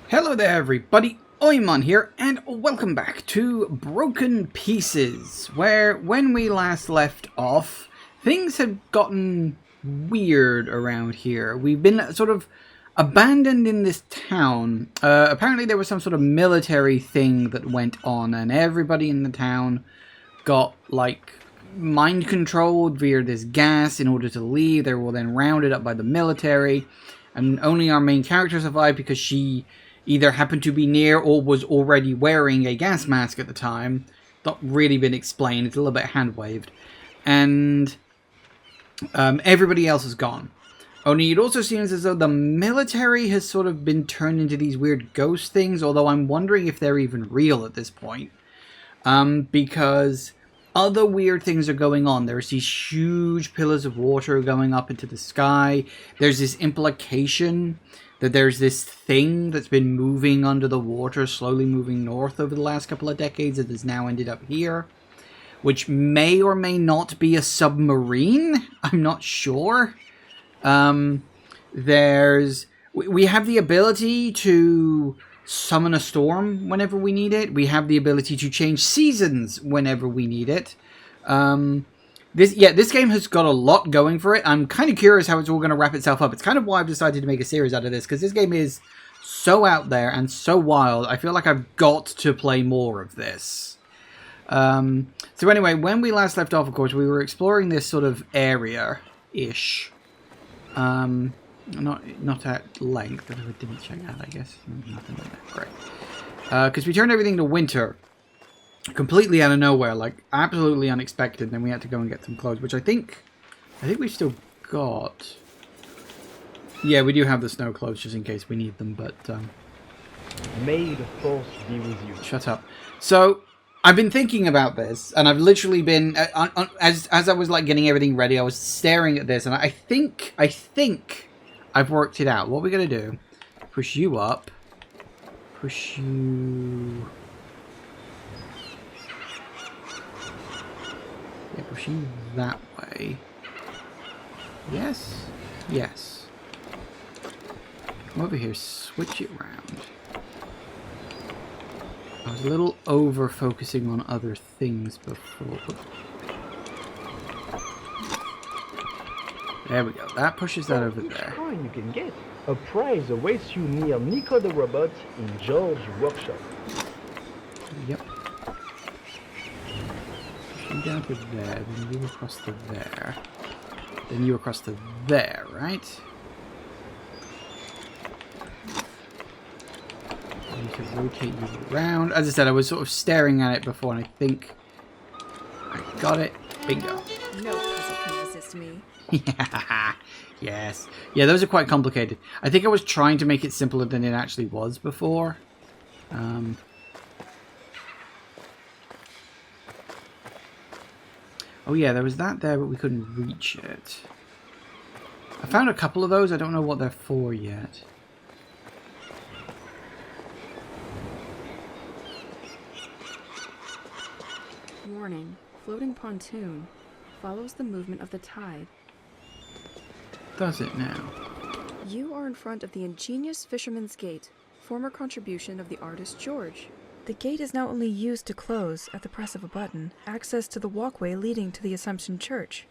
Hello there everybody, Oimon here, and welcome back to Broken Pieces, where when we last left off, things had gotten weird around here. We've been sort of abandoned in this town. Apparently there was some sort of military thing that went on, and everybody in the town got, like, mind controlled via this gas in order to leave. They were then rounded up by the military, and only our main character survived because she either happened to be near or was already wearing a gas mask at the time. Not really been explained. It's a little bit hand-waved. And everybody else is gone. Only it also seems as though the military has sort of been turned into these weird ghost things, although I'm wondering if they're even real at this point. Because other weird things are going on. There's these huge pillars of water going up into the sky. There's this implication that there's this thing that's been moving under the water, slowly moving north over the last couple of decades that has now ended up here, which may or may not be a submarine. I'm not sure. We have the ability to summon a storm whenever we need it. We have the ability to change seasons whenever we need it. This game has got a lot going for it. I'm kind of curious how it's all going to wrap itself up. It's kind of why I've decided to make a series out of this, because this game is so out there and so wild. I feel like I've got to play more of this. So anyway, when we last left off, of course, we were exploring this sort of area-ish. Not at length, but I didn't check out, I guess. Nothing like that. Great. Because we turned everything to winter. Completely out of nowhere, like absolutely unexpected. Then we had to go and get some clothes, which I think we've still got. Yeah, we do have the snow clothes just in case we need them. But may the force be with you. Shut up. So I've been thinking about this, and I've literally been as I was like getting everything ready, I was staring at this, and I think I've worked it out. What we're gonna do? Push you up. Push you. Yeah, pushing that way. Yes. Yes. Come over here, switch it round. I was a little over-focusing on other things before. There we go. That pushes that over there. Each coin you can get, a prize awaits you near Nico the Robot in George's workshop. Yep. You down to there, then you across to there. Then you across to there, right? I need to rotate you around. As I said, I was sort of staring at it before, and I think I got it. Bingo. No puzzle can resist me. Yeah. Yes. Yeah, those are quite complicated. I think I was trying to make it simpler than it actually was before. Oh yeah, there was that there, but we couldn't reach it. I found a couple of those. I don't know what they're for yet. Warning. Floating pontoon. Follows the movement of the tide. Does it now? You are in front of the ingenious Fisherman's Gate, former contribution of the artist George. The gate is now only used to close, at the press of a button, access to the walkway leading to the Assumption Church.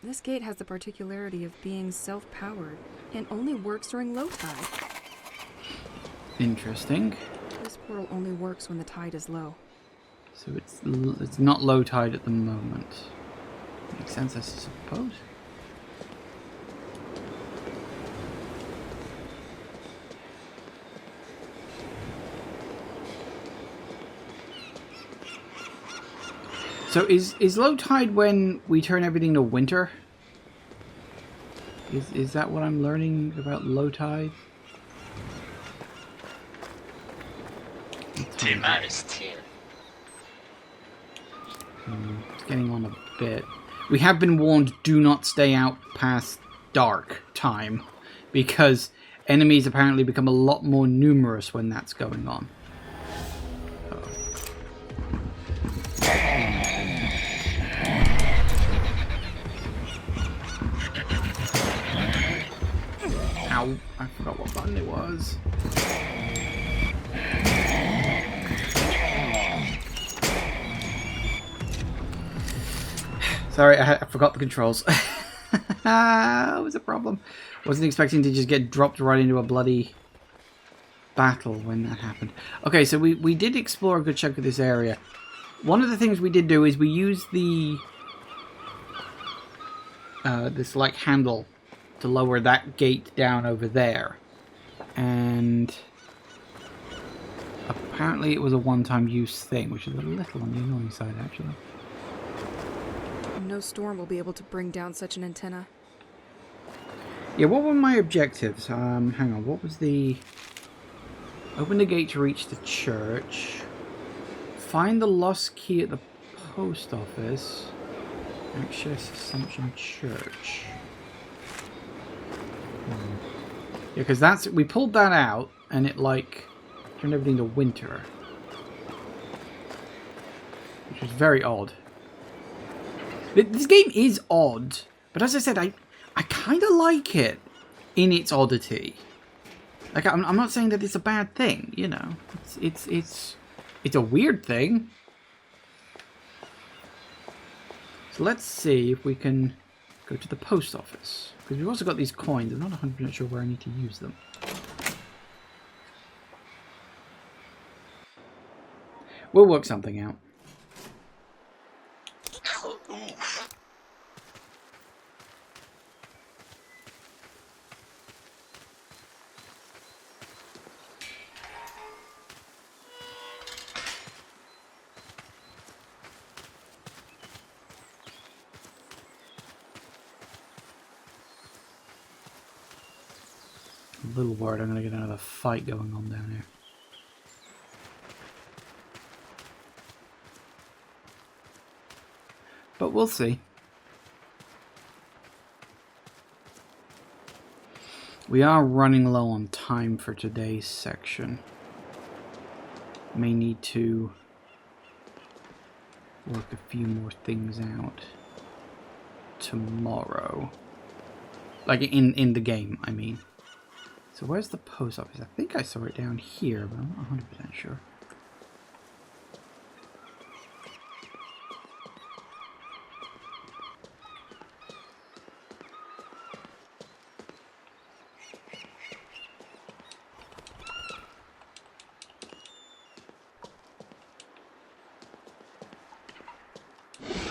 This gate has the particularity of being self-powered, and only works during low tide. Interesting. This portal only works when the tide is low. So it's not low tide at the moment. Makes sense, I suppose. So is low tide when we turn everything to winter? Is that what I'm learning about low tide? T-10. It's getting on a bit. We have been warned, do not stay out past dark time, because enemies apparently become a lot more numerous when that's going on. Ow, I forgot what button it was. Sorry, I forgot the controls. That was a problem. Wasn't expecting to just get dropped right into a bloody battle when that happened. Okay, so we did explore a good chunk of this area. One of the things we did do is we used the this like handle to lower that gate down over there, and apparently it was a one-time use thing, which is a little on the annoying side actually. No storm will be able to bring down such an antenna. Yeah, what were my objectives? Hang on, what was the... Open the gate to reach the church. Find the lost key at the post office. Access Assumption Church. Yeah, because that's... We pulled that out, and it, like, turned everything to winter. Which was very odd. This game is odd, but as I said, I kind of like it in its oddity. Like, I'm not saying that it's a bad thing, you know. It's a weird thing. So let's see if we can go to the post office, because we've also got these coins. I'm not 100% sure where I need to use them. We'll work something out. I'm a little worried I'm going to get another fight going on down here. But we'll see. We are running low on time for today's section. May need to work a few more things out tomorrow. Like in the game, I mean. So where's the post office? I think I saw it down here, but I'm not 100% sure.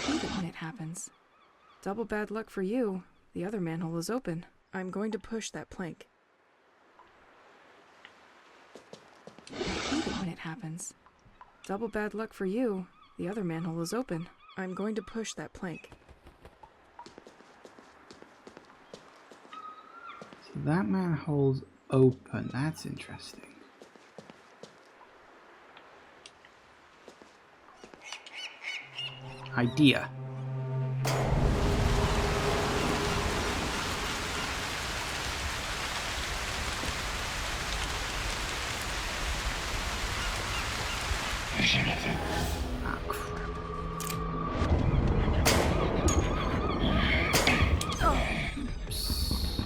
Hate it when it happens. Double bad luck for you. The other manhole is open. I'm going to push that plank. Hate it when it happens. Double bad luck for you. The other manhole is open. I'm going to push that plank. So that manhole's open. That's interesting. Idea. Ah, crap. Oops.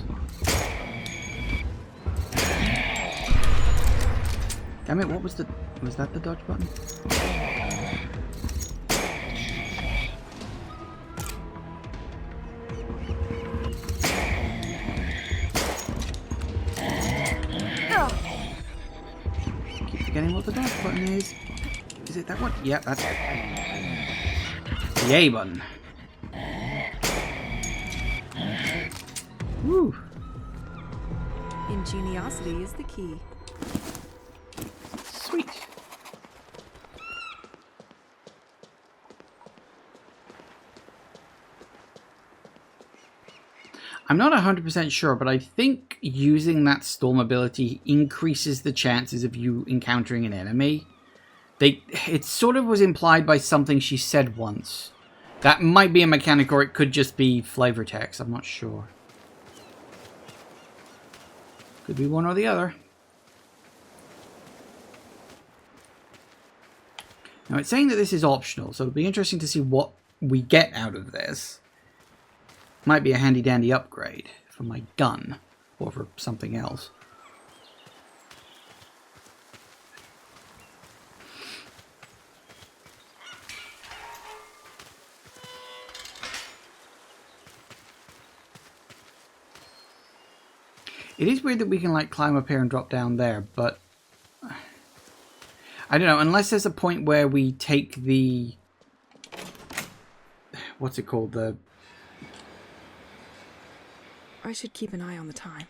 Damn it, what was the... Was that the dodge button? Keep forgetting what the dodge button is. Is it that one? Yeah, that's it. The A button. Woo! Ingeniosity is the key. Sweet. I'm not 100% sure, but I think using that storm ability increases the chances of you encountering an enemy. It sort of was implied by something she said once. That might be a mechanic, or it could just be flavor text. I'm not sure. Could be one or the other. Now, it's saying that this is optional, so it'll be interesting to see what we get out of this. Might be a handy-dandy upgrade for my gun, or for something else. It is weird that we can, like, climb up here and drop down there, but... I don't know, unless there's a point where we take the... What's it called? The... I should keep an eye on the time.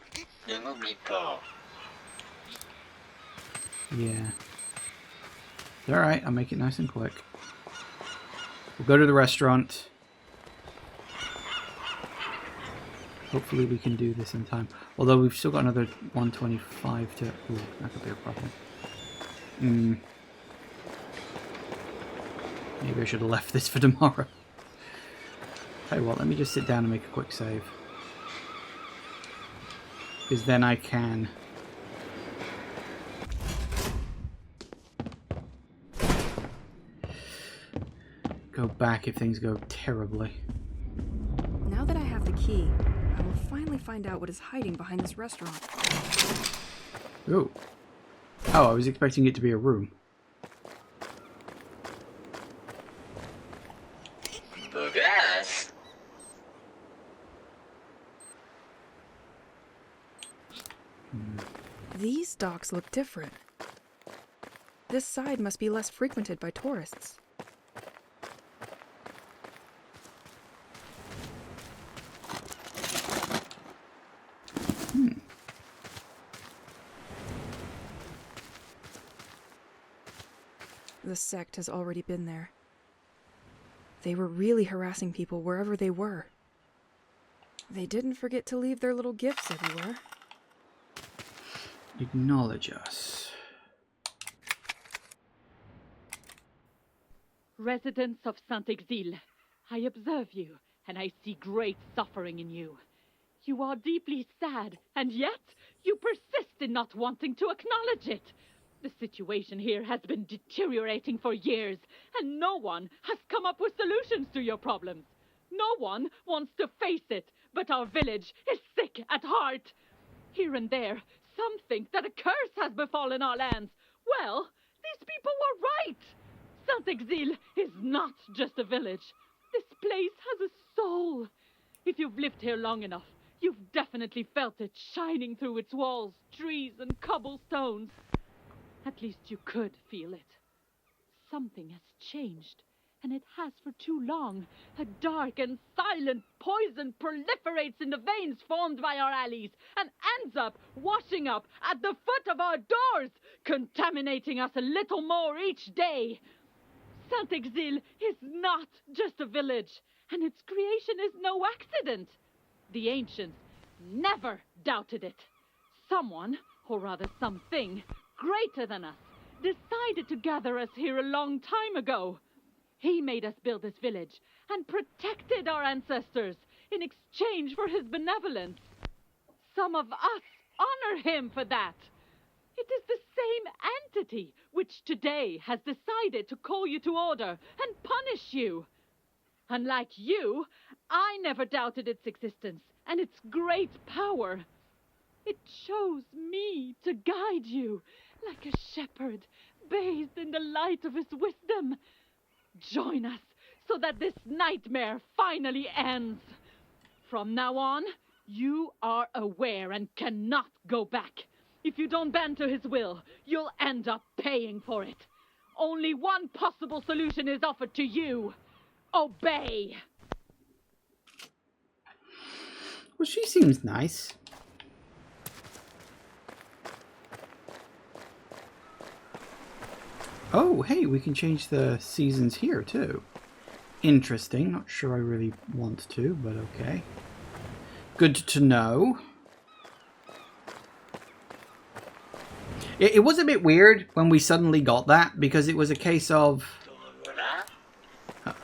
Yeah. Alright, I'll make it nice and quick. We'll go to the restaurant. Hopefully we can do this in time. Although we've still got another 125 to... Ooh, that could be a problem. Maybe I should have left this for tomorrow. Tell you what, let me just sit down and make a quick save. Because then I can... go back if things go terribly. Now that I have the key, I will finally find out what is hiding behind this restaurant. Ooh. Oh, I was expecting it to be a room. These docks look different. This side must be less frequented by tourists. The sect has already been there. They were really harassing people wherever they were. They didn't forget to leave their little gifts everywhere. Acknowledge us. Residents of Saint-Exil, I observe you, and I see great suffering in you. You are deeply sad, and yet you persist in not wanting to acknowledge it. The situation here has been deteriorating for years, and no one has come up with solutions to your problems. No one wants to face it, but our village is sick at heart. Here and there, some think that a curse has befallen our lands. Well, these people were right. Saint-Exil is not just a village. This place has a soul. If you've lived here long enough, you've definitely felt it shining through its walls, trees, and cobblestones. At least you could feel it. Something has changed, and it has for too long. A dark and silent poison proliferates in the veins formed by our alleys and ends up washing up at the foot of our doors, contaminating us a little more each day. Saint-Exil is not just a village, and its creation is no accident. The ancients never doubted it. Someone, or rather something, greater than us, decided to gather us here a long time ago. He made us build this village and protected our ancestors in exchange for his benevolence. Some of us honor him for that. It is the same entity which today has decided to call you to order and punish you. Unlike you, I never doubted its existence and its great power. It chose me to guide you, like a shepherd, bathed in the light of his wisdom. Join us, so that this nightmare finally ends. From now on, you are aware and cannot go back. If you don't bend to his will, you'll end up paying for it. Only one possible solution is offered to you. Obey! Well, she seems nice. Oh, hey, we can change the seasons here, too. Interesting. Not sure I really want to, but okay. Good to know. It was a bit weird when we suddenly got that, because it was a case of... Uh-oh.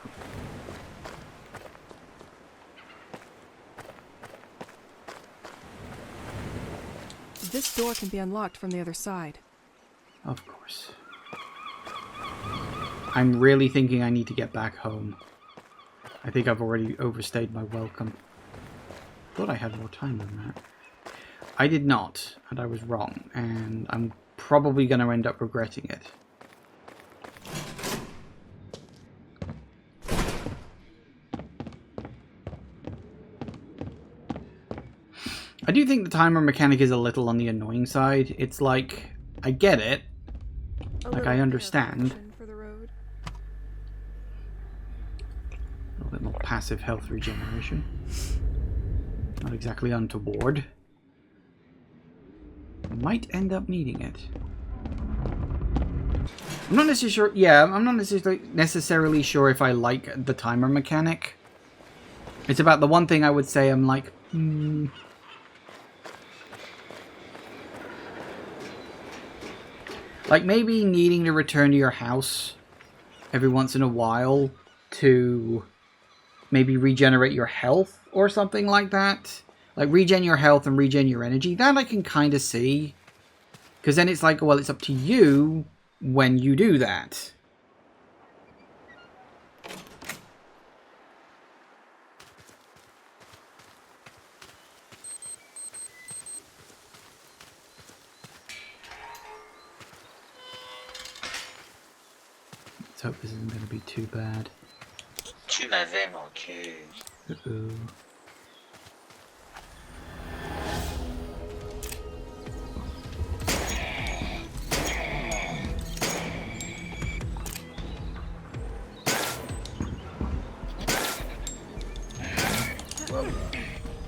This door can be unlocked from the other side. Of course. I'm really thinking I need to get back home. I think I've already overstayed my welcome. Thought I had more time than that. I did not, and I was wrong, and I'm probably going to end up regretting it. I do think the timer mechanic is a little on the annoying side. It's like, I get it. Like, I understand. For the road. A little bit more passive health regeneration. Not exactly untoward. Might end up needing it. I'm not necessarily sure. Yeah, I'm not necessarily sure if I like the timer mechanic. It's about the one thing I would say I'm like, like maybe needing to return to your house every once in a while to maybe regenerate your health or something like that. Like regen your health and regen your energy. That I can kind of see. Because then it's like, well, it's up to you when you do that. Let's hope this isn't going to be too bad. Tu m'avais manqué. Uh-oh.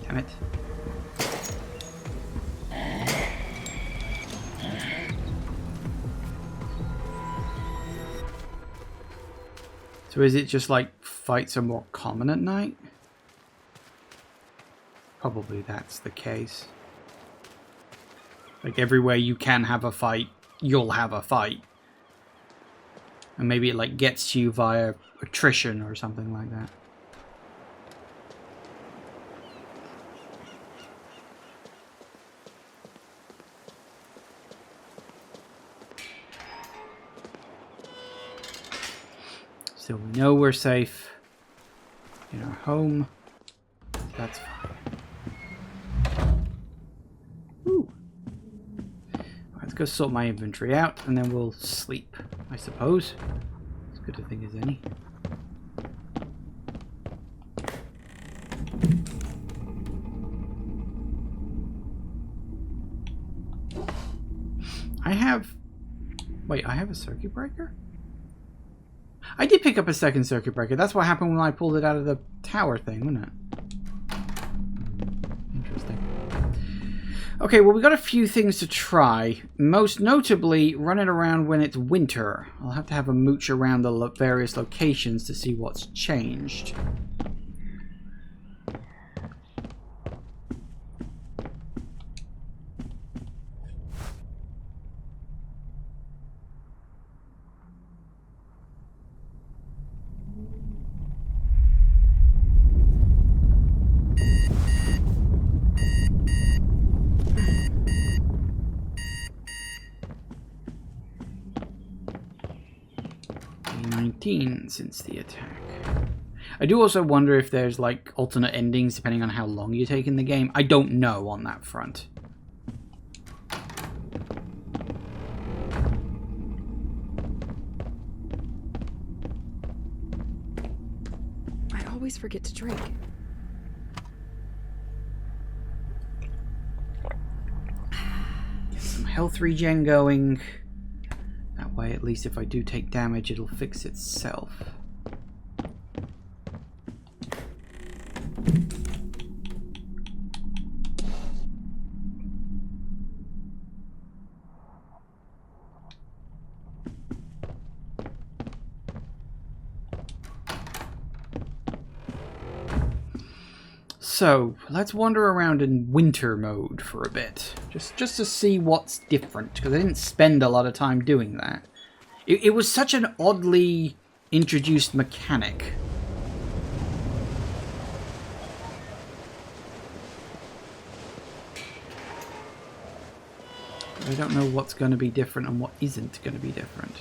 Damn it. So is it just like fights are more common at night? Probably that's the case. Like everywhere you can have a fight, you'll have a fight. And maybe it like gets to you via attrition or something like that. So we know we're safe in our home. That's fine. Ooh. Let's go sort my inventory out and then we'll sleep, I suppose. As good a thing as any. I have... Wait, I have a circuit breaker? I did pick up a second circuit breaker. That's what happened when I pulled it out of the tower thing, wasn't it? Interesting. Okay, well, we got a few things to try. Most notably, running around when it's winter. I'll have to have a mooch around the various locations to see what's changed. Since the attack. I do also wonder if there's like alternate endings depending on how long you take in the game. I don't know on that front. I always forget to drink. Get some health regen going. That way, at least if I do take damage, it'll fix itself. So, let's wander around in winter mode for a bit. Just to see what's different, because I didn't spend a lot of time doing that. It was such an oddly introduced mechanic. I don't know what's going to be different and what isn't going to be different.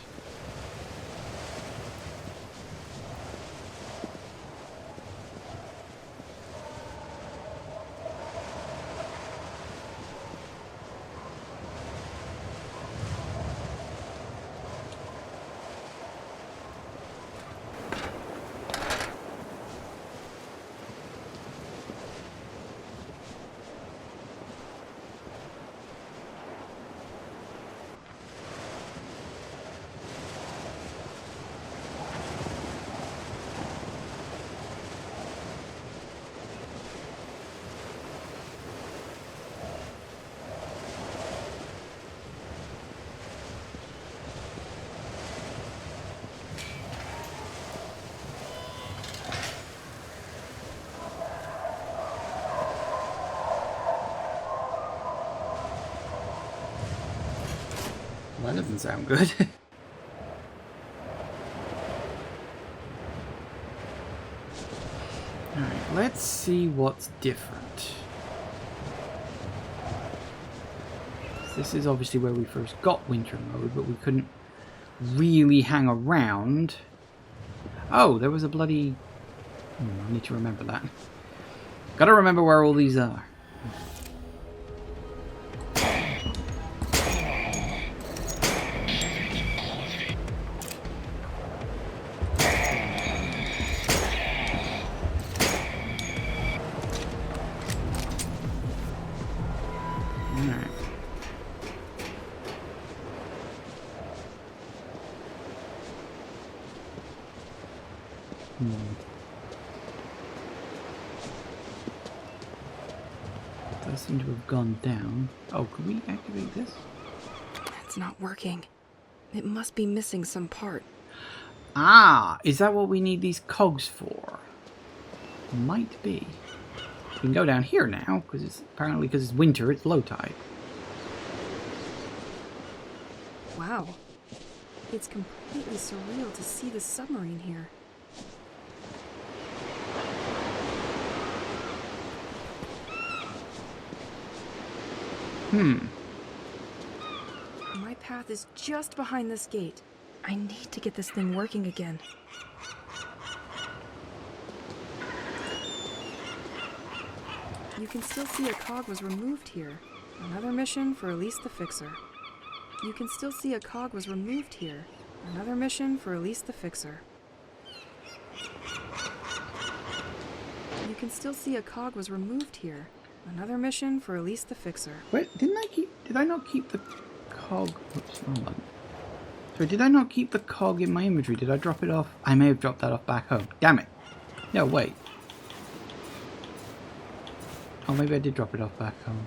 that doesn't sound good. Alright, let's see what's different. This is obviously where we first got winter mode, but we couldn't really hang around. Oh, there was a bloody... I need to remember that. Gotta remember where all these are. Alright. It does seem to have gone down. Oh, could we activate this? It's not working. It must be missing some part. Ah, is that what we need these cogs for? Might be. We can go down here now, because it's apparently because it's winter, it's low tide. Wow. It's completely surreal to see the submarine here. My path is just behind this gate. I need to get this thing working again. You can still see a cog was removed here. Another mission for Elise the Fixer. You can still see a cog was removed here. Another mission for Elise the Fixer. You can still see a cog was removed here. Another mission for Elise the Fixer. Wait, did I not keep the cog? Oops, hold on. Sorry, did I not keep the cog in my inventory? Did I drop it off? I may have dropped that off back home. Damn it. No, wait. Oh, maybe I did drop it off back home.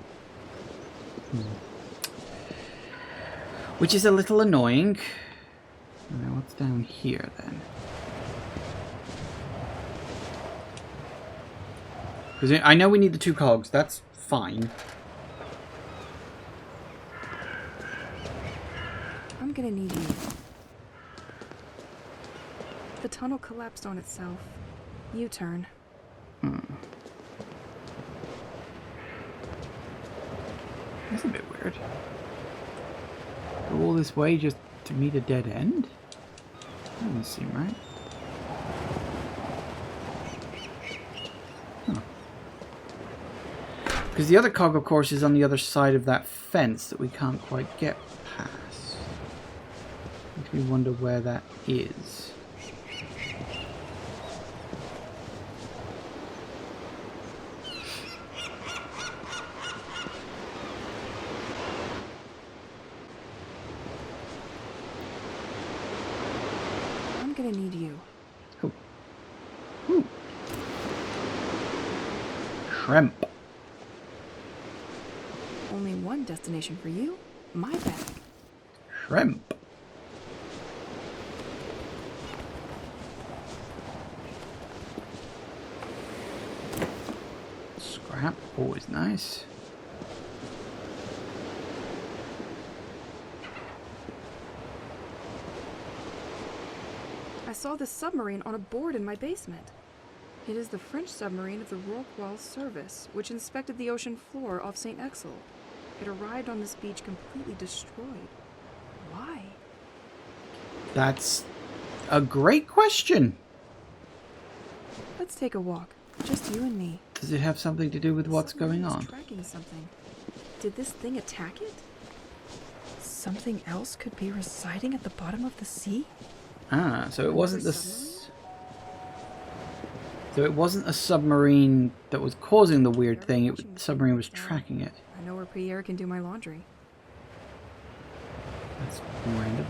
Which is a little annoying. Now, what's down here then? Because I know we need the 2 cogs. That's fine. I'm gonna need you. The tunnel collapsed on itself. U-turn. That's a bit weird. Go all this way just to meet a dead end? That doesn't seem right. Because the other cog, of course, is on the other side of that fence that we can't quite get past. Makes me wonder where that is. I'm gonna need you. Oh. Ooh. Shrimp. Only one destination for you. My bag. Shrimp. Scrap, always nice. I saw this submarine on a board in my basement. It is the French submarine of the Rockwell service, which inspected the ocean floor off St. Exel. It arrived on this beach completely destroyed. Why? That's a great question. Let's take a walk. Just you and me. Does it have something to do with what's going Submarine on? is tracking something. Did this thing attack it? Something else could be residing at the bottom of the sea? Ah, so it wasn't Another this. So it wasn't a submarine that was causing the weird thing. The submarine was tracking it. I know where Pierre can do my laundry. That's random.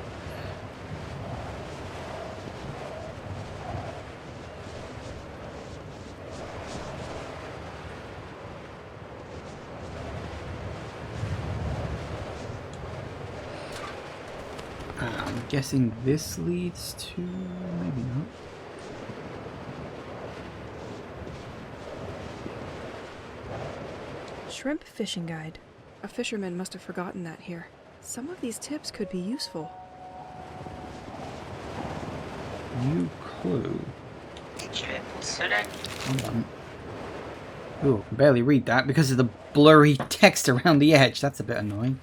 I'm guessing this leads to... maybe not. Shrimp fishing guide. A fisherman must have forgotten that here. Some of these tips could be useful. New clue. Check select. Hold on. Ooh, I can barely read that because of the blurry text around the edge. That's a bit annoying.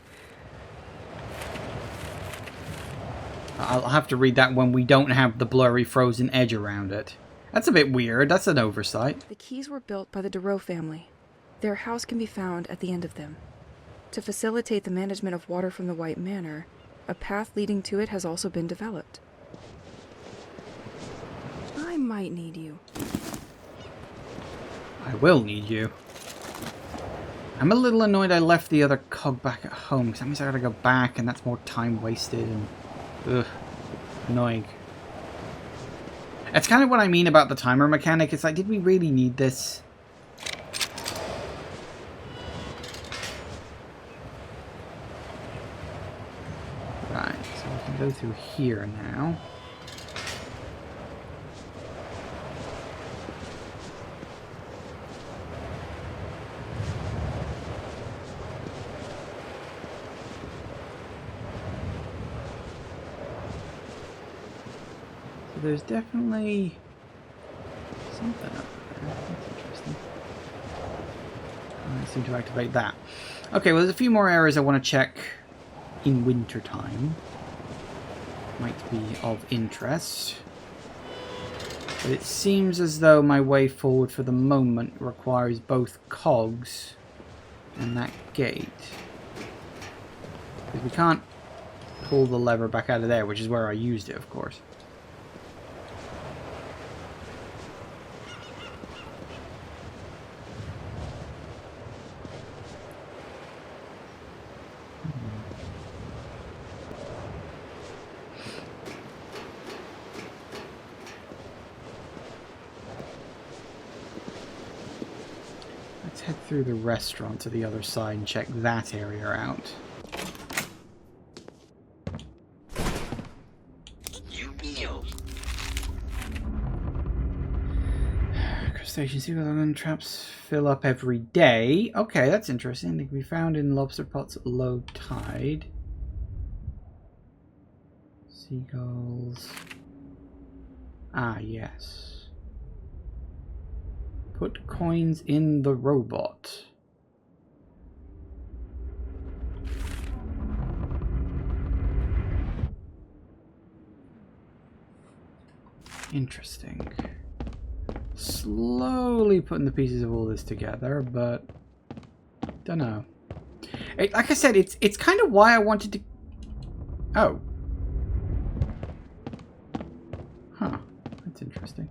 I'll have to read that when we don't have the blurry frozen edge around it. That's a bit weird. That's an oversight. The keys were built by the Dureau family. Their house can be found at the end of them. To facilitate the management of water from the White Manor, a path leading to it has also been developed. I might need you. I will need you. I'm a little annoyed I left the other cog back at home, because that means I gotta go back, and that's more time wasted, and... ugh. Annoying. That's kind of what I mean about the timer mechanic. It's like, did we really need this? Right, so we can go through here now. So there's definitely something up there. That's interesting. I seem to activate that. Okay, well, there's a few more areas I want to check in winter time. Might be of interest. But it seems as though my way forward for the moment requires both cogs and that gate. Because we can't pull the lever back out of there, which is where I used it, of course. Let's head through the restaurant to the other side and check that area out. Crustacean sea and traps fill up every day. Okay, that's interesting. They can be found in lobster pots at low tide. Seagulls. Ah, yes. Put coins in the robot. Interesting. Slowly putting the pieces of all this together, but don't know. Like I said, it's kind of why I wanted to. Oh. Huh. That's interesting.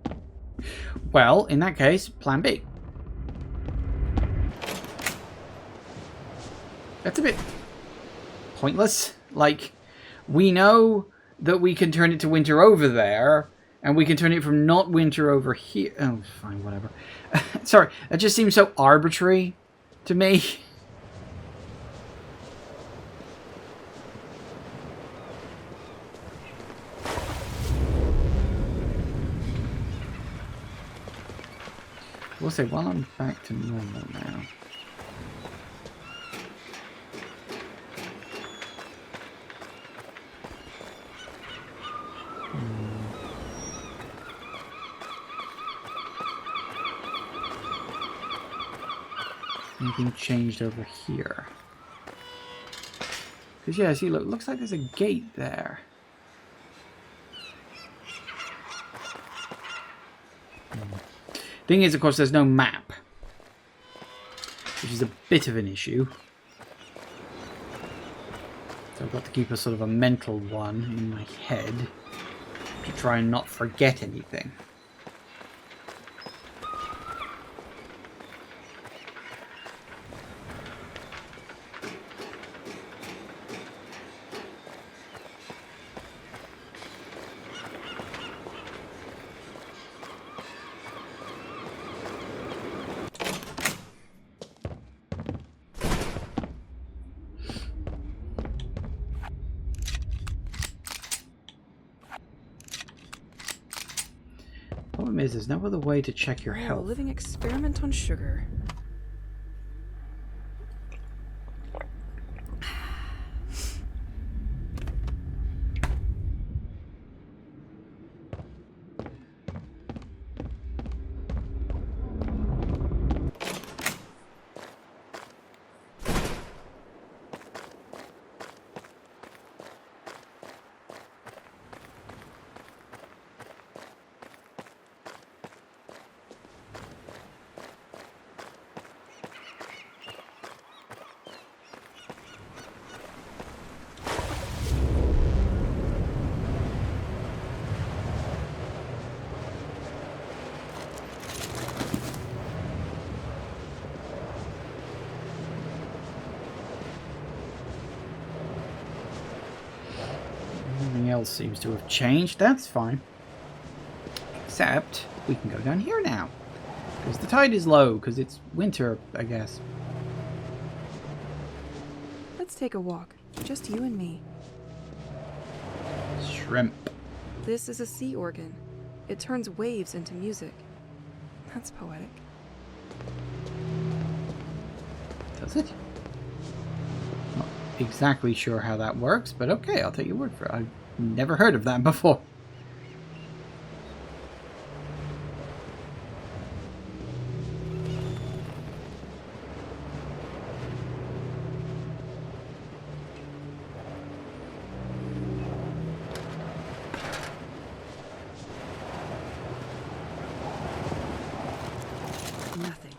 Well, in that case, plan B. That's a bit pointless. Like, we know that we can turn it to winter over there, and we can turn it from not winter over here. Oh, fine, whatever. Sorry, that just seems so arbitrary to me. We'll say, while I'm back to normal now. Anything changed over here? Because yeah, see, look, looks like there's a gate there. Thing is, of course, there's no map, which is a bit of an issue. So I've got to keep a sort of a mental one in my head to try and not forget anything. Problem is, there's no other way to check your health. A living experiment on sugar. Nothing else seems to have changed. That's fine. Except we can go down here now. Because the tide is low, because it's winter, I guess. Let's take a walk. Just you and me. Shrimp. This is a sea organ. It turns waves into music. That's poetic. Does it? Not exactly sure how that works, but okay, I'll take your word for it. I've never heard of that before. Nothing.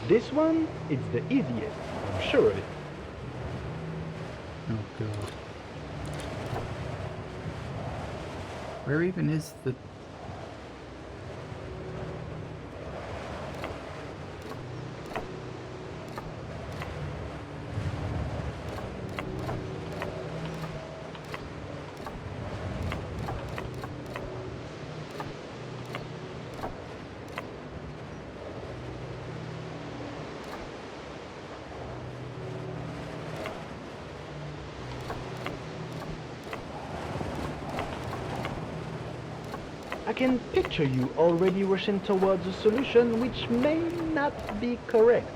This one, it's the easiest, I'm sure of it. Oh god. Where even is the... I can picture you already rushing towards a solution which may not be correct.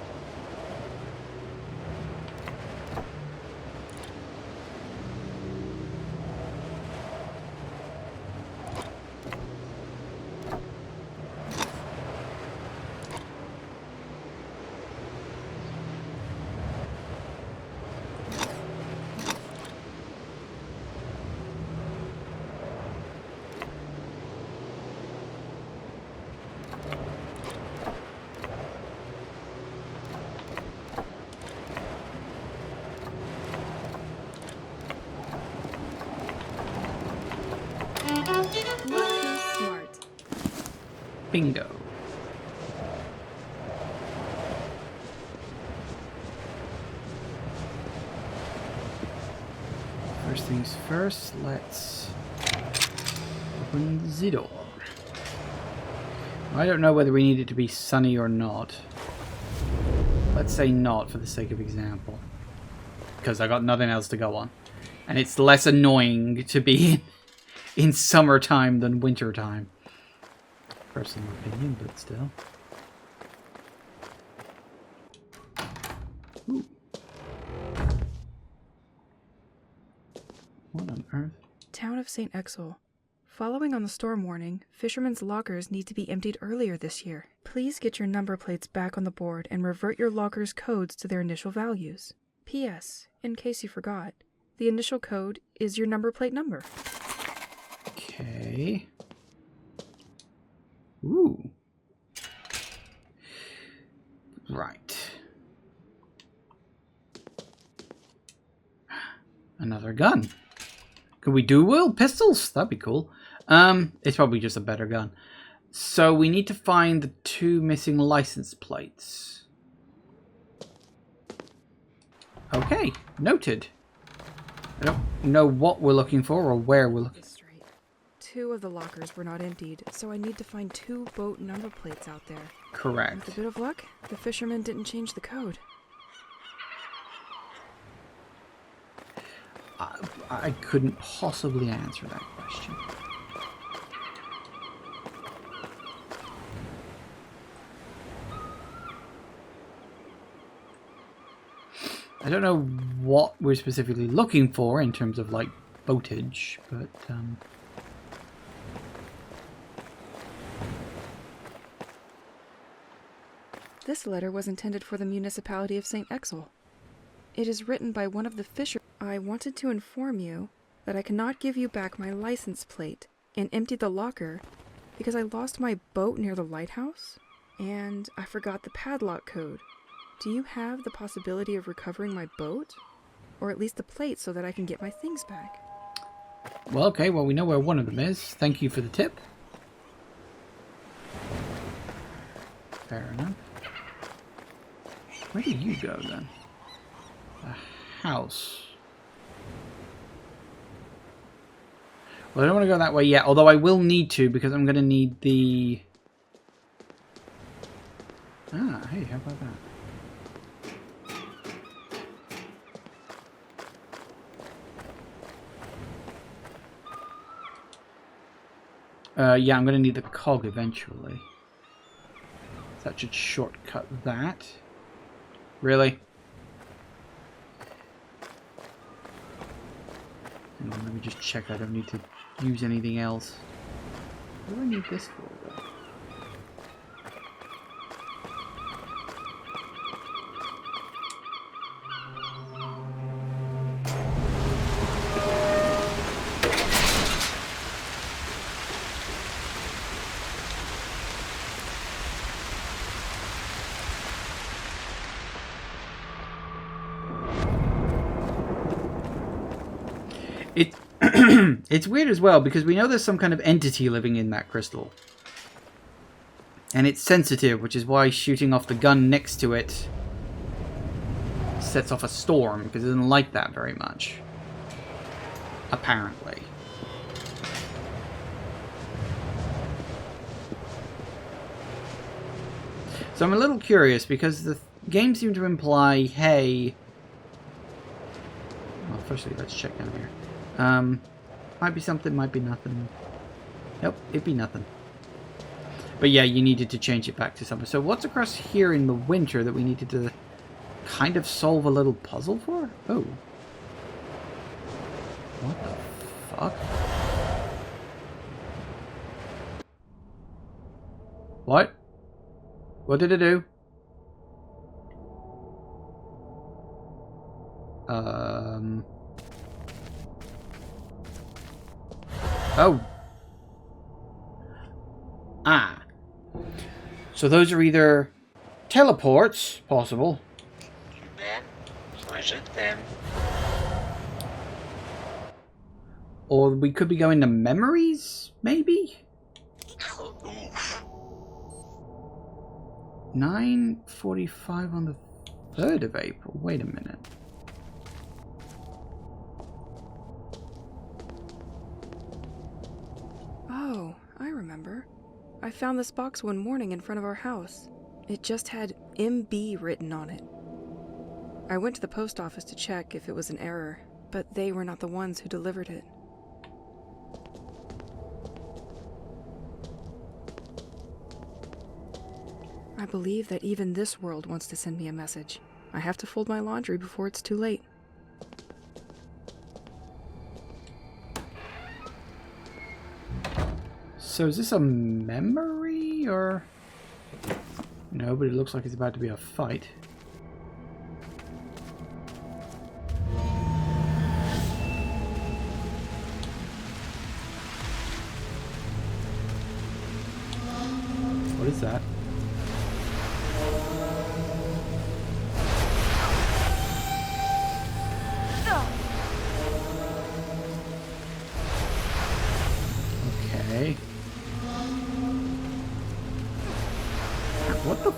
Look who's smart. Bingo. First things first, let's open the door. I don't know whether we need it to be sunny or not. Let's say not for the sake of example. Because I got nothing else to go on. And it's less annoying to be in summertime than wintertime. Personal opinion, but still. Ooh. What on earth? Town of St. Exel. Following on the storm warning, fishermen's lockers need to be emptied earlier this year. Please get your number plates back on the board and revert your locker's codes to their initial values. P.S. In case you forgot, the initial code is your number plate number. Okay. Ooh. Right. Another gun. Could we dual pistols? That'd be cool. It's probably just a better gun. So we need to find the 2 missing license plates. Okay, noted. I don't know what we're looking for or where we're looking. Straight. 2 of the lockers were not emptied, so I need to find 2 boat number plates out there. Correct. With a bit of luck, the fishermen didn't change the code. I couldn't possibly answer that question. I don't know what we're specifically looking for in terms of, like, boatage, but, This letter was intended for the municipality of St. Exel. It is written by one of the fishermen. I wanted to inform you that I cannot give you back my license plate and empty the locker because I lost my boat near the lighthouse and I forgot the padlock code. Do you have the possibility of recovering my boat? Or at least the plate so that I can get my things back? well, okay, well, we know where one of them is. Thank you for the tip. Fair enough. Where did you go, then? house. Well, I don't want to go that way yet, although I will need to because I'm going to need the... Ah, hey, how about that? Yeah, I'm going to need the cog eventually. That should shortcut that. Really? Hang on, let me just check I don't need to use anything else. What do I need this for, though? It it's weird as well because we know there's some kind of entity living in that crystal. And it's sensitive, which is why shooting off the gun next to it sets off a storm, because it doesn't like that very much. Apparently. So I'm a little curious because the game seemed to imply, hey... Well, firstly, let's check down here. Might be something, might be nothing. Nope, it'd be nothing. But yeah, you needed to change it back to something. So what's across here in the winter that we needed to kind of solve a little puzzle for? Oh. What the fuck? What? What did it do? Oh. Ah. So those are either teleports, possible. Then, was it them? Or we could be going to memories, maybe? 9:45 on the 3rd of April. Wait a minute. Oh, I remember. I found this box one morning in front of our house. It just had MB written on it. I went to the post office to check if it was an error, but they were not the ones who delivered it. I believe that even this world wants to send me a message. I have to fold my laundry before it's too late. So is this a memory, or... No, but it looks like it's about to be a fight. What is that? Okay. What the...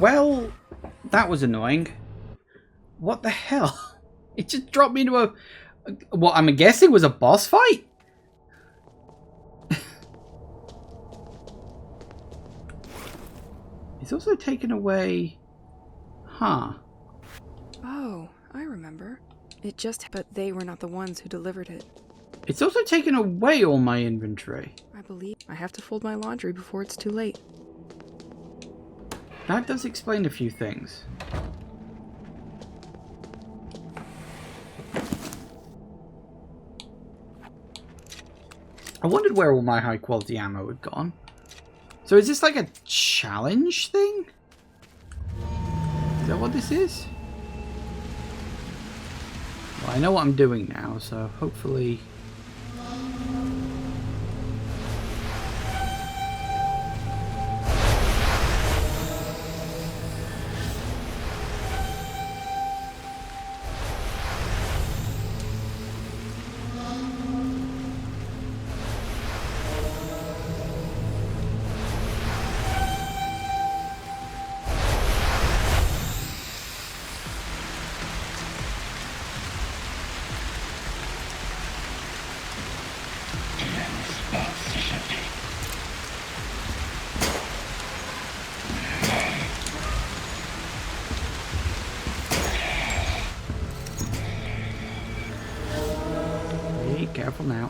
Well, that was annoying. What the hell? It just dropped me into a... What I'm guessing was a boss fight? It's also taken away... Huh. Oh, I remember. It just... But they were not the ones who delivered it. It's also taken away all my inventory. I believe I have to fold my laundry before it's too late. That does explain a few things. I wondered where all my high quality ammo had gone. So is this like a challenge thing? Is that what this is? Well, I know what I'm doing now, so hopefully... Be careful now.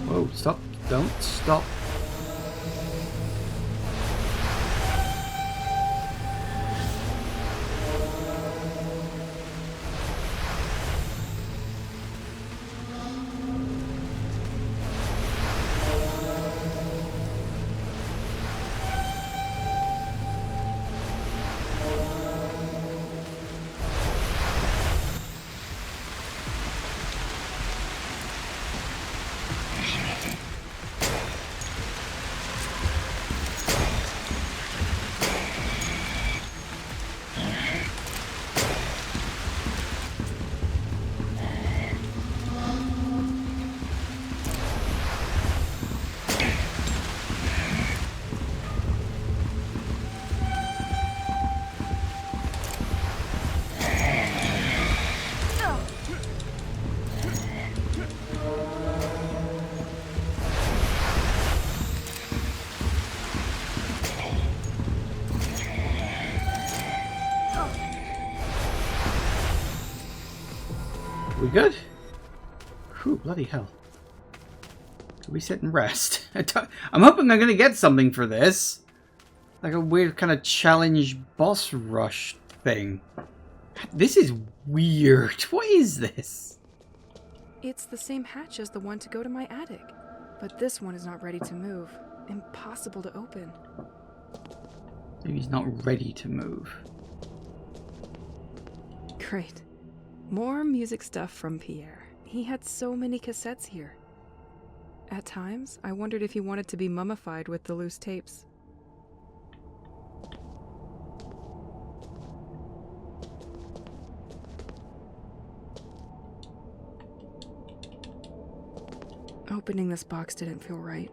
Whoa, stop. Don't stop. We good? Whew, bloody hell. Can we sit and rest? I'm hoping I'm gonna get something for this. Like a weird kind of challenge boss rush thing. This is weird. What is this? It's the same hatch as the one to go to my attic. But this one is not ready to move. Impossible to open. Maybe he's not ready to move. Great. More music stuff from Pierre. He had so many cassettes here. At times, I wondered if he wanted to be mummified with the loose tapes. Opening this box didn't feel right.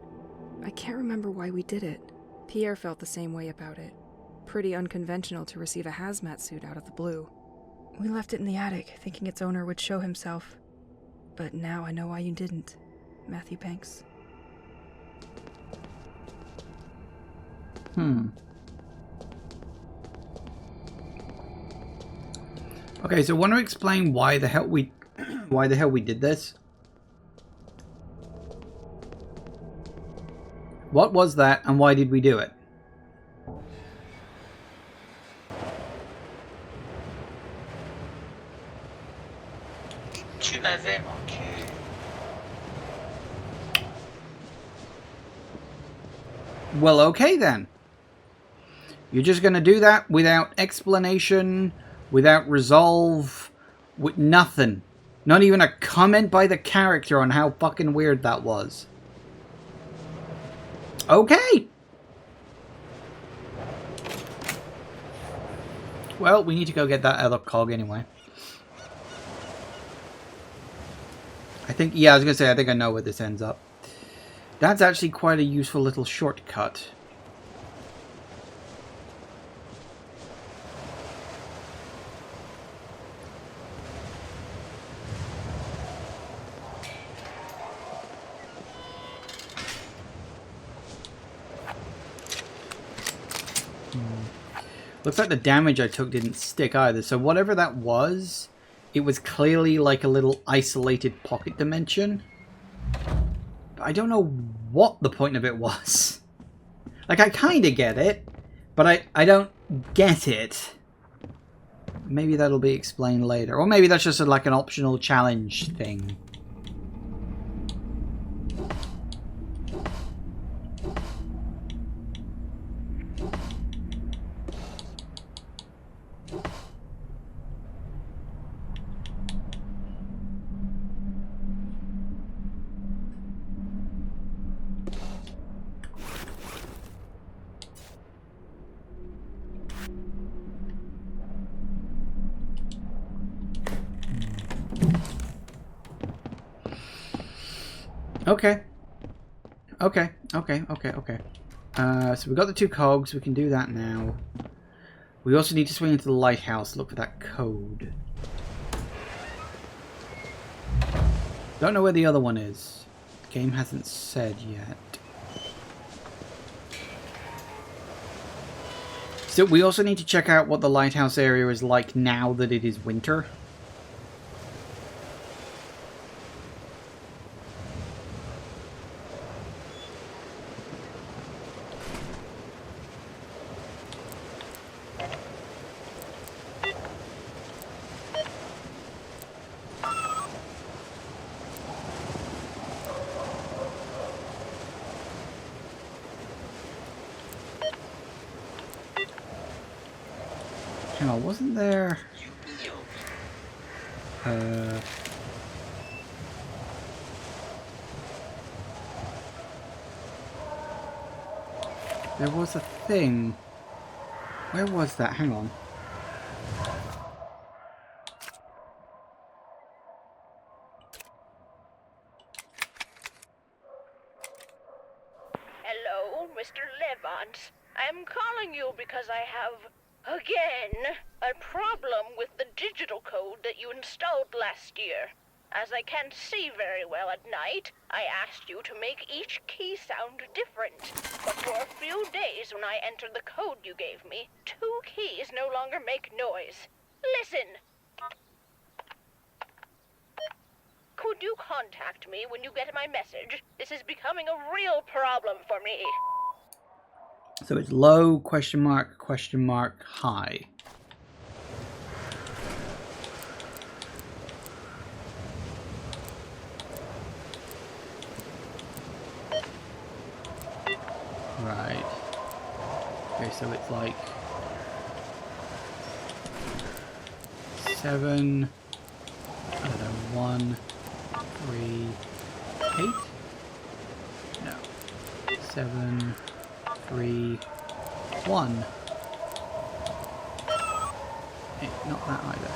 I can't remember why we did it. Pierre felt the same way about it. Pretty unconventional to receive a hazmat suit out of the blue. We left it in the attic, thinking its owner would show himself. But now I know why you didn't, Matthew Banks. Okay, so want to explain why the hell we did this? What was that and why did we do it? Tu m'avais manqué. Well, okay then. You're just going to do that without explanation, without resolve, with nothing. Not even a comment by the character on how fucking weird that was. Okay. Well, we need to go get that other cog anyway. I think, yeah, I was going to say, I think I know where this ends up. That's actually quite a useful little shortcut. Looks like the damage I took didn't stick either, so whatever that was, it was clearly like a little isolated pocket dimension. But I don't know what the point of it was. Like, I kinda get it, but I don't get it. Maybe that'll be explained later. Or maybe that's just like an optional challenge thing. Okay. Okay. So we got the 2 cogs. We can do that now. We also need to swing into the lighthouse, look for that code. Don't know where the other one is. The game hasn't said yet. So we also need to check out what the lighthouse area is like now that it is winter. Hang on, wasn't there... There was a thing. Where was that? Hang on. Hello, Mr. Levant. I'm calling you because I have, again, a problem with the digital code that you installed last year. As I can't see very well at night, I asked you to make each key sound different. But for a few days when I entered the code you gave me, 2 keys no longer make noise. Listen! Could you contact me when you get my message? This is becoming a real problem for me. So it's low, question mark, high. Right. Okay, so it's like 7, I don't know, 1, 3, 8? No. 7, 3, 1. Not that either.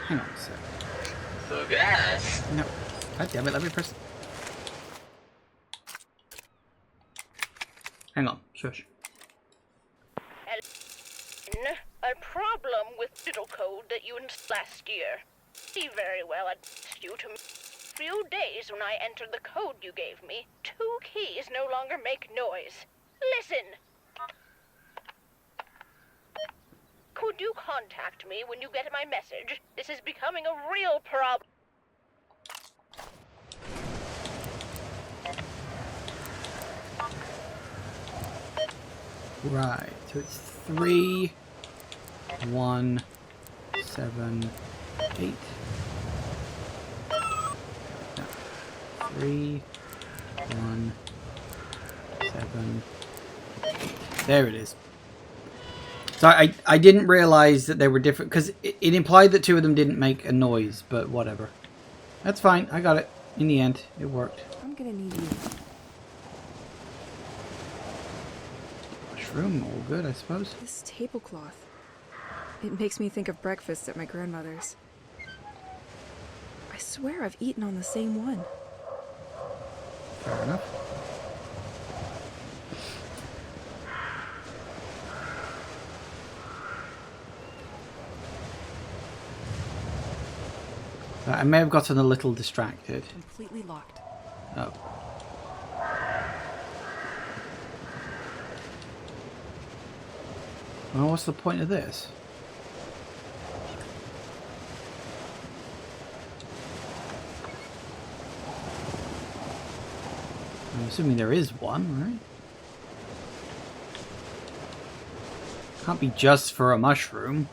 Hang on a sec. Forgot. No. God damn it, let me press... Hang on, shush. A problem with digital code that you installed last year. See very well, I asked you to... Few days when I entered the code you gave me, 2 keys no longer make noise. Listen! Could you contact me when you get my message? This is becoming a real problem. Right, so it's 3, 1, 7, 8. No. 3, 1, 7, 8. There it is. So I didn't realize that they were different, because it implied that two of them didn't make a noise, but whatever. That's fine, I got it. In the end, it worked. I'm gonna need you. Mushroom, all good, I suppose. This tablecloth. It makes me think of breakfast at my grandmother's. I swear I've eaten on the same one. Fair enough. I may have gotten a little distracted. Completely locked. Oh. Well, what's the point of this? I'm assuming there is one, right? Can't be just for a mushroom.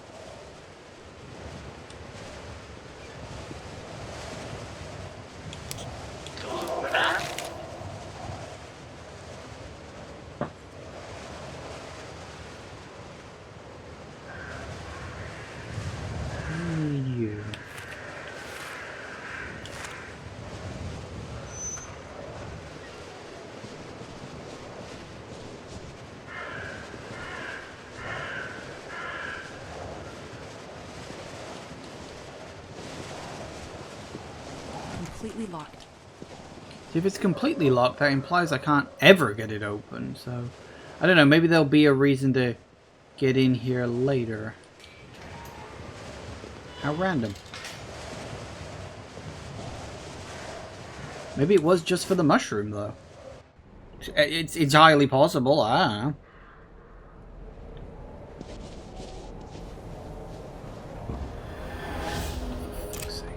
You. Completely locked. If it's completely locked, that implies I can't ever get it open, so... I don't know, maybe there'll be a reason to get in here later. How random. Maybe it was just for the mushroom, though. It's highly possible, I don't know. For fuck's sake.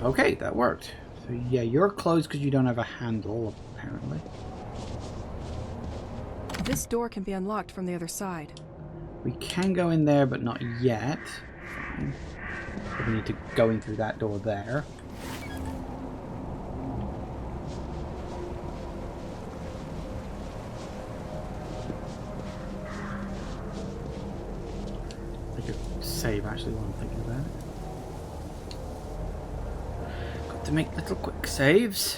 Okay, that worked. So yeah, you're closed because you don't have a handle, apparently. This door can be unlocked from the other side. We can go in there, but not yet. Fine. So we need to go in through that door there. I could save actually while I'm thinking about it. To make little quick saves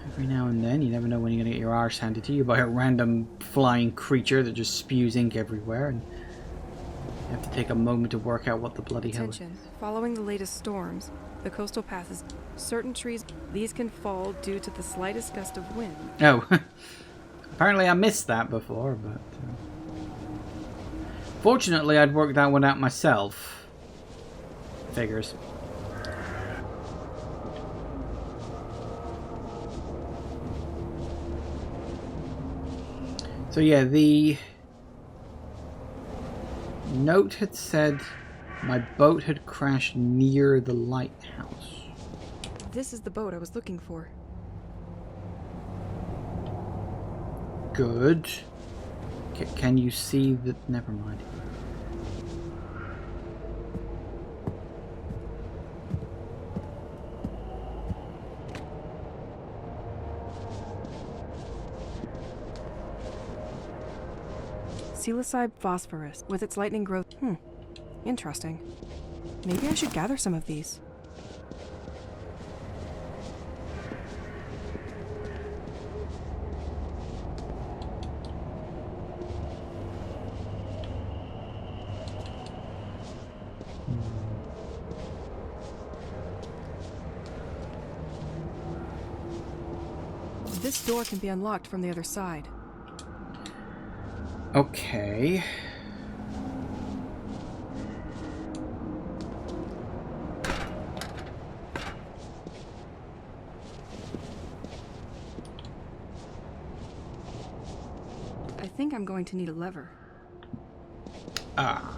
every now and then. You never know when you're going to get your arse handed to you by a random flying creature that just spews ink everywhere, and you have to take a moment to work out what the bloody hell. Attention. Following the latest storms, the coastal path is certain trees. These can fall due to the slightest gust of wind. Oh, apparently I missed that before, but fortunately I'd worked that one out myself. Figures. So yeah, the note had said my boat had crashed near the lighthouse. This is the boat I was looking for. Good. Can you see that? Never mind. Psilocybe phosphorus, with its lightning growth. Interesting. Maybe I should gather some of these. This door can be unlocked from the other side. Okay. I think I'm going to need a lever. Ah.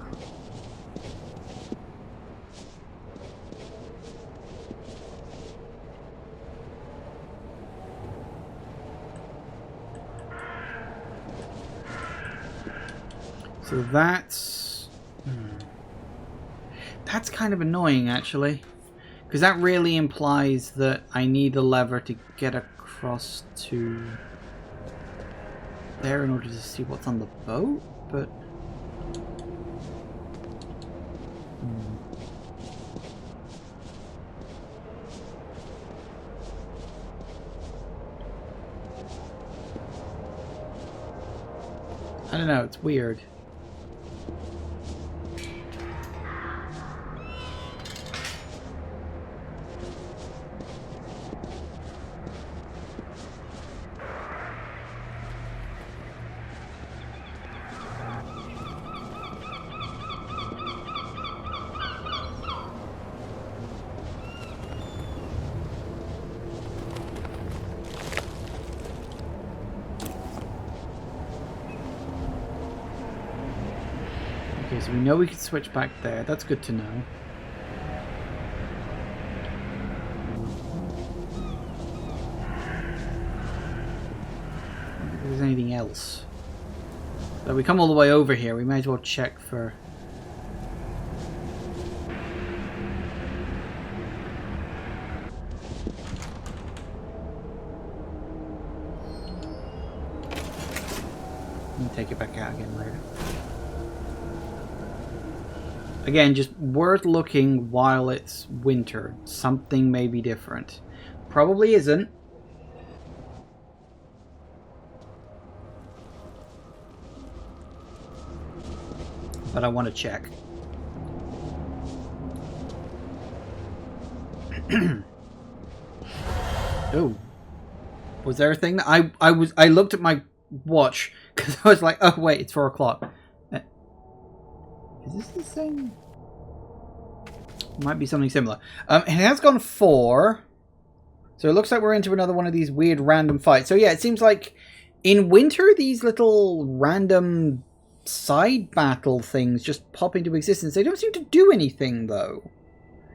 So that's... That's kind of annoying, actually. Because that really implies that I need a lever to get across to there in order to see what's on the boat, but... I don't know, it's weird. Okay, so we know we can switch back there. That's good to know. I don't think there's anything else. So we come all the way over here. We may as well check for... Let me take it back out again later. Again, just worth looking while it's winter. Something may be different. Probably isn't. But I want to check. Oh. Was there a thing that I looked at my watch because I was like, oh wait, it's 4 o'clock. Is this the same? Might be something similar. It has gone 4. So it looks like we're into another one of these weird random fights. So yeah, it seems like in winter, these little random side battle things just pop into existence. They don't seem to do anything, though.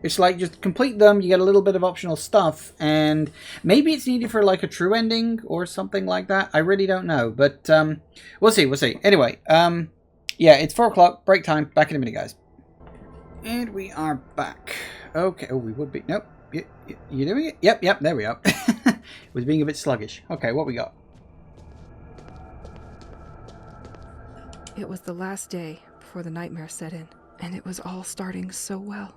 It's like, just complete them, you get a little bit of optional stuff, and maybe it's needed for like a true ending or something like that. I really don't know, but we'll see. Anyway, yeah, it's 4 o'clock, break time, back in a minute, guys. And we are back. Okay, oh, we would be, nope. You doing it? Yep, there we are. It was being a bit sluggish. Okay, what we got? It was the last day before the nightmare set in, and it was all starting so well.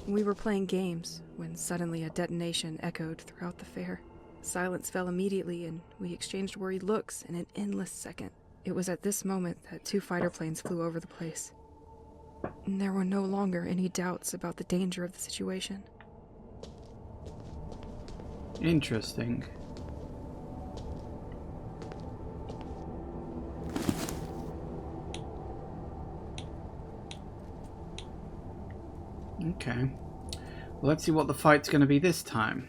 We were playing games when suddenly a detonation echoed throughout the fair. Silence fell immediately, and we exchanged worried looks in an endless second. It was at this moment that 2 fighter planes flew over the place. And there were no longer any doubts about the danger of the situation. Interesting. Okay. Well, let's see what the fight's going to be this time.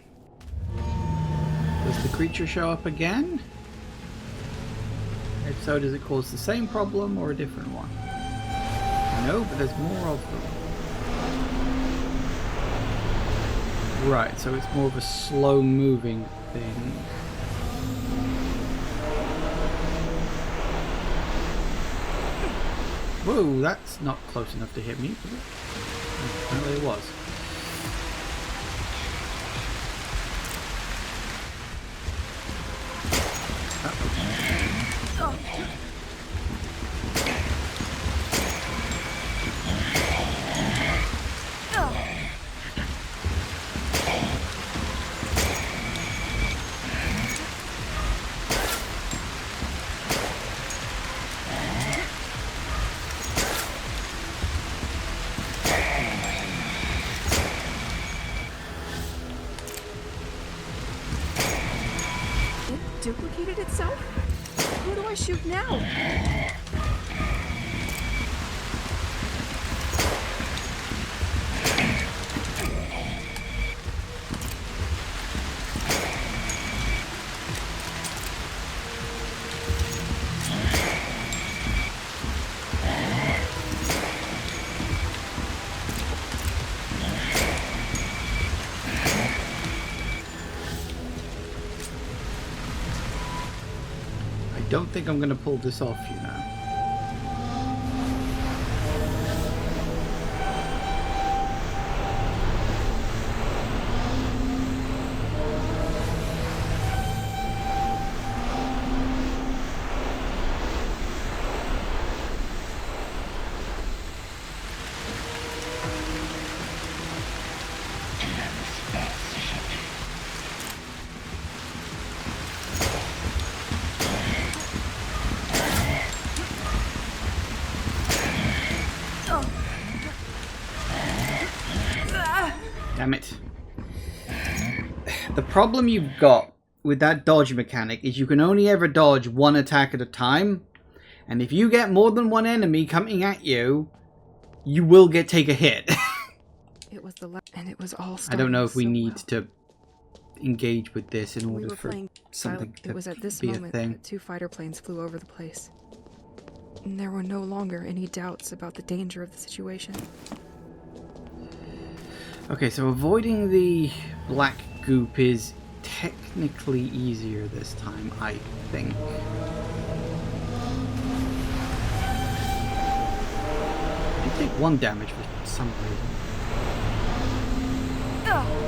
Does the creature show up again? If so, does it cause the same problem or a different one? No, but there's more of them. Right, so it's more of a slow-moving thing. Whoa, that's not close enough to hit me, was it? Apparently it was. duplicated itself? Who do I shoot now? I don't think I'm going to pull this off, you know. Damn it. The problem you've got with that dodge mechanic is you can only ever dodge one attack at a time. And if you get more than one enemy coming at you, you will take a hit. It was and it was all. I don't know if we so need well. to engage with this in We order were for playing something It was at this to be a moment thing. that 2 fighter planes flew over the place. And there were no longer any doubts about the danger of the situation. Okay, so avoiding the black goop is technically easier this time, I think. I did take 1 damage for some reason.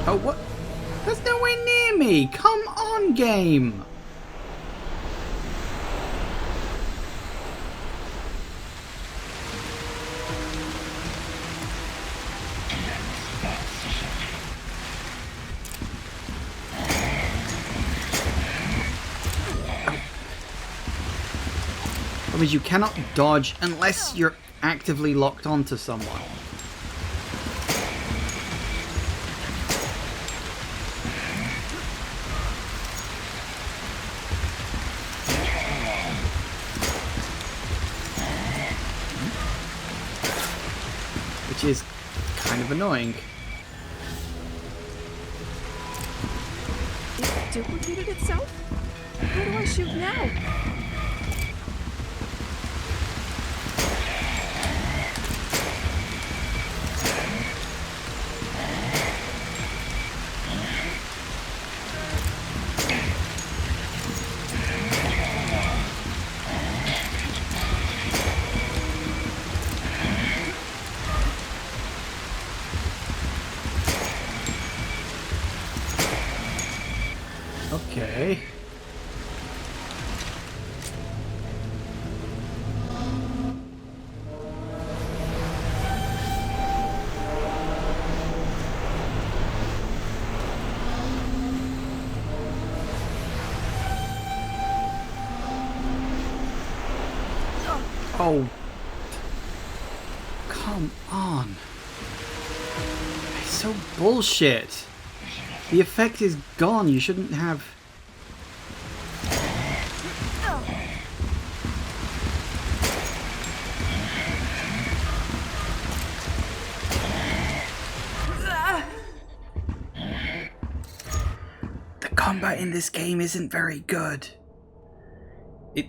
Oh, what? That's nowhere near me! Come on, game! Because you cannot dodge unless you're actively locked onto someone. Which is kind of annoying. It duplicated itself? Who do I shoot now? Okay. Oh. Come on. It's so bullshit. The effect is gone. You shouldn't have... The combat in this game isn't very good.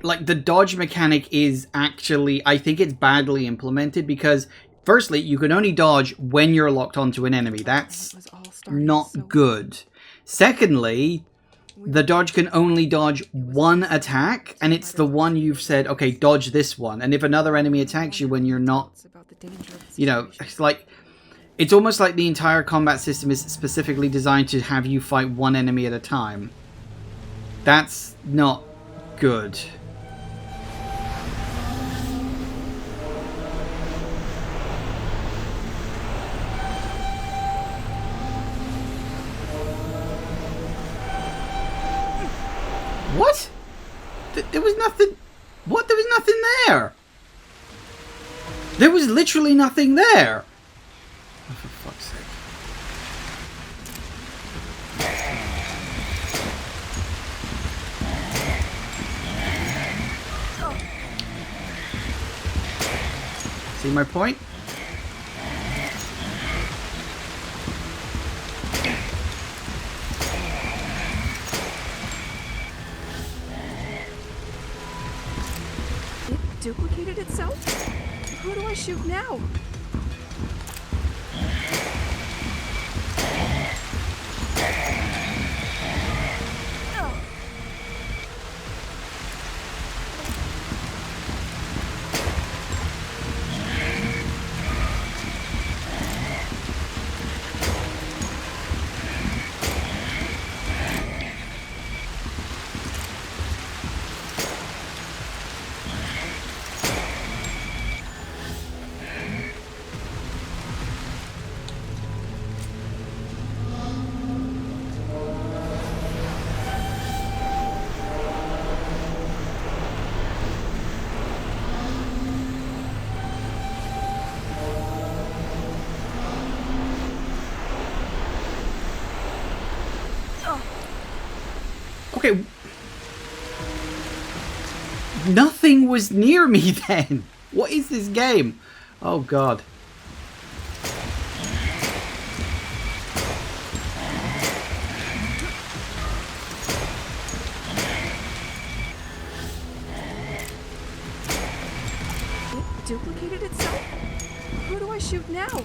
Like, the dodge mechanic is actually... I think it's badly implemented because... Firstly, you can only dodge when you're locked onto an enemy. That's not good. Secondly, the dodge can only dodge one attack, and it's the one you've said, okay, dodge this one. And if another enemy attacks you when you're not, you know, it's like, it's almost like the entire combat system is specifically designed to have you fight one enemy at a time. That's not good. What? There was nothing... What? There was nothing there! There was literally nothing there! Oh, for fuck's sake. See my point? It duplicated itself? Who do I shoot now? Okay. Nothing was near me then. What is this game? Oh god. It duplicated itself? Who do I shoot now?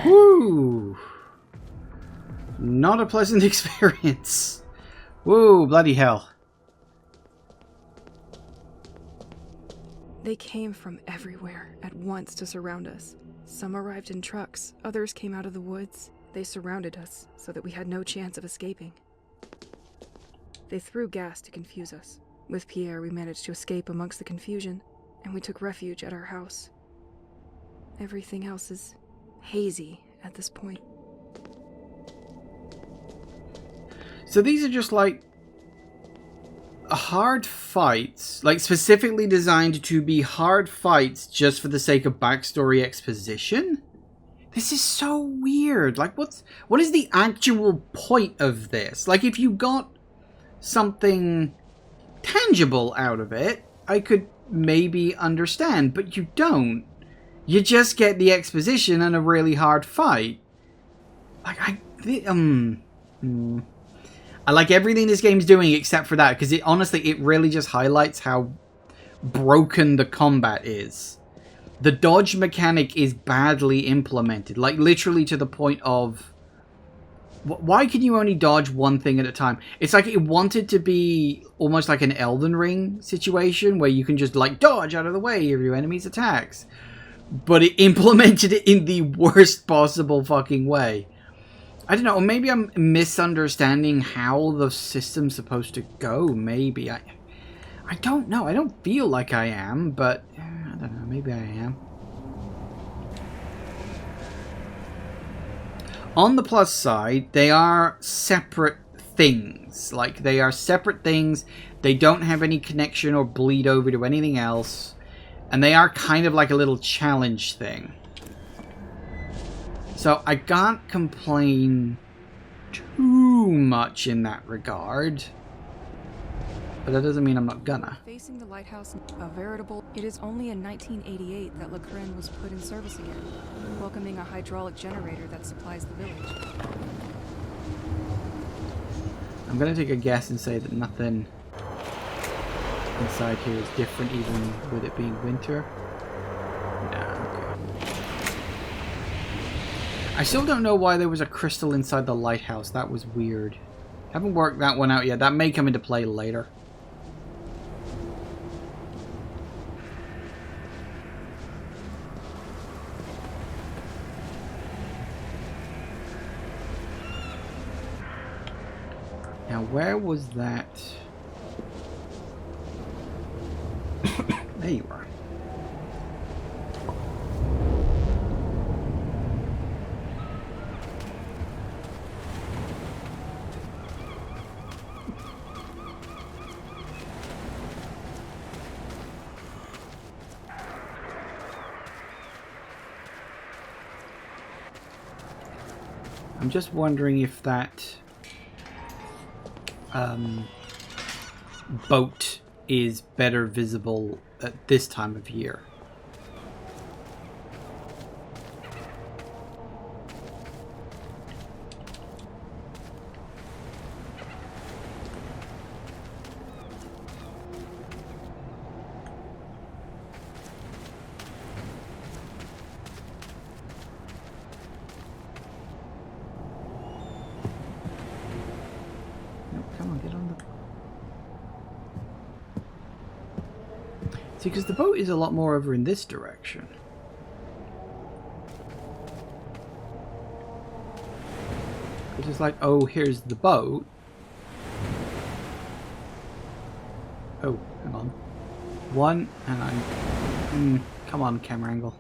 Woo! Not a pleasant experience. Woo, bloody hell. They came from everywhere at once to surround us. Some arrived in trucks, others came out of the woods. They surrounded us so that we had no chance of escaping. They threw gas to confuse us. With Pierre, we managed to escape amongst the confusion, and we took refuge at our house. Everything else is hazy at this point. So these are just like hard fights, like specifically designed to be hard fights just for the sake of backstory exposition? This is so weird. Like what is the actual point of this? Like if you got something tangible out of it, I could maybe understand, but you don't. You just get the exposition and a really hard fight. Like, I like everything this game's doing except for that, because it really just highlights how broken the combat is. The dodge mechanic is badly implemented, like literally to the point of, why can you only dodge one thing at a time? It's like it wanted to be almost like an Elden Ring situation where you can just like dodge out of the way of your enemy's attacks. But it implemented it in the worst possible fucking way. I don't know, or maybe I'm misunderstanding how the system's supposed to go, maybe. I don't know, I don't feel like I am, but I don't know, maybe I am. On the plus side, they are separate things. Like, they are separate things, they don't have any connection or bleed over to anything else. And they are kind of like a little challenge thing. So I can't complain too much in that regard. But that doesn't mean I'm not gonna. Facing the lighthouse, a veritable... It is only in 1988 that Le Cren was put in service again, welcoming a hydraulic generator that supplies the village. I'm gonna take a guess and say that nothing inside here is different, even with it being winter. Nah, okay. I still don't know why there was a crystal inside the lighthouse. That was weird. Haven't worked that one out yet. That may come into play later. Now, where was that? There you are. I'm just wondering if that boat is better visible at this time of year. Come on, get on the... See, because the boat is a lot more over in this direction. It's just like, oh, here's the boat. Oh, hang on. One, and I'm... come on, camera angle.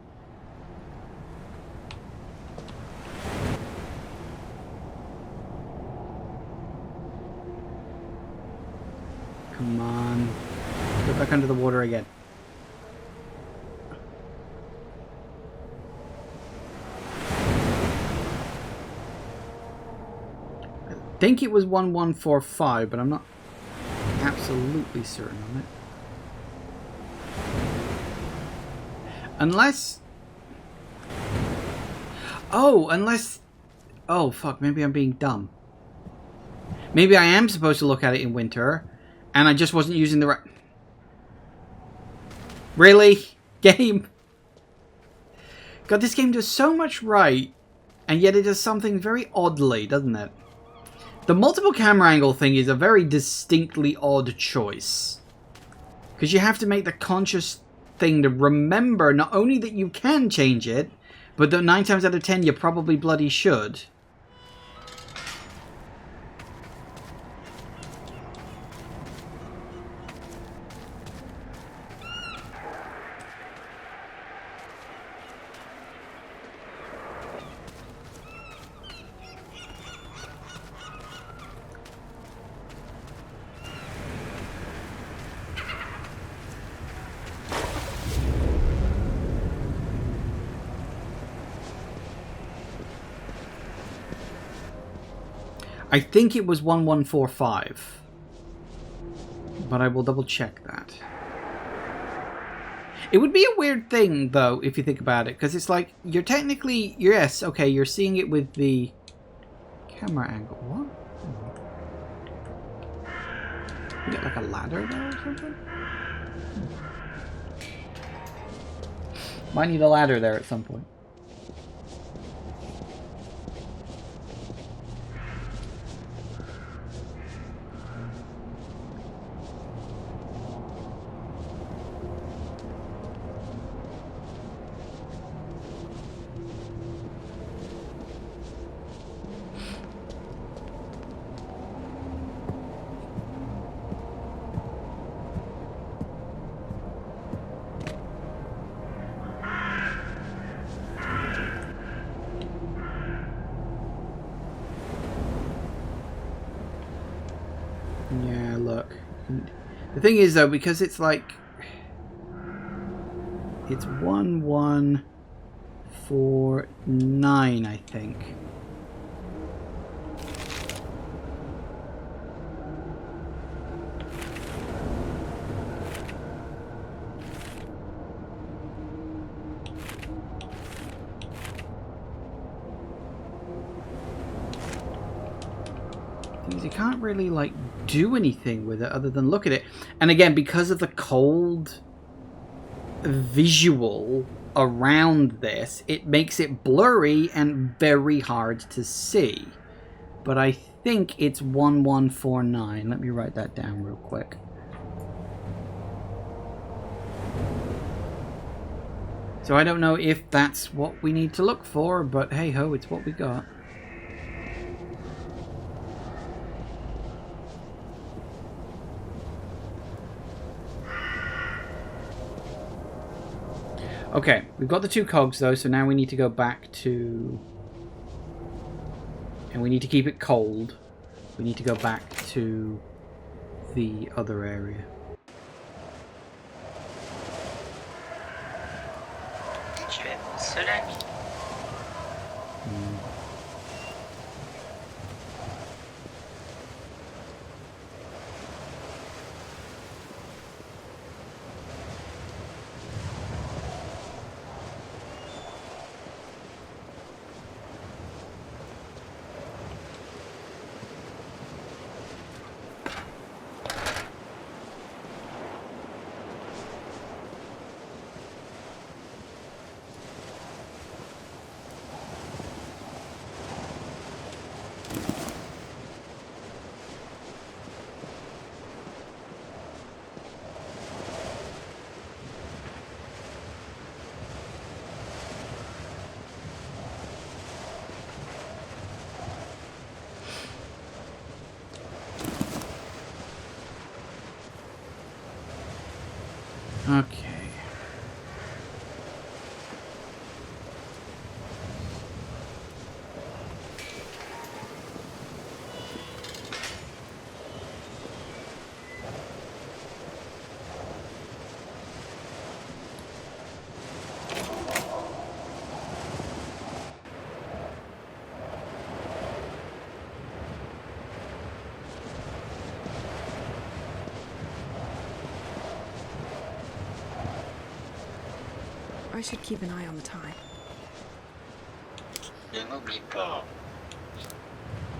Come on. Go back under the water again. I think it was 1145, but I'm not absolutely certain on it. Unless... oh, unless... oh, fuck, maybe I'm being dumb. Maybe I am supposed to look at it in winter, and I just wasn't using the right... really? Game? God, this game does so much right, and yet it does something very oddly, doesn't it? The multiple camera angle thing is a very distinctly odd choice. Because you have to make the conscious thing to remember not only that you can change it, but that 9 times out of 10 you probably bloody should. I think it was 1145, but I will double check that. It would be a weird thing, though, if you think about it, because it's like, you're technically, yes, okay, you're seeing it with the camera angle. What? You get like a ladder there or something? Might need a ladder there at some point. Yeah, look. The thing is, though, because it's like... it's 1149, I think. You can't really like do anything with it other than look at it, and again, because of the cold visual around this, it makes it blurry and very hard to see. But I think it's 1149. Let me write that down real quick. So I don't know if that's what we need to look for, but hey ho, it's what we got. Okay, we've got the 2 cogs though, so now we need to go back to... and we need to keep it cold. We need to go back to the other area. Tu es mon seul ami. Okay. I should keep an eye on the time.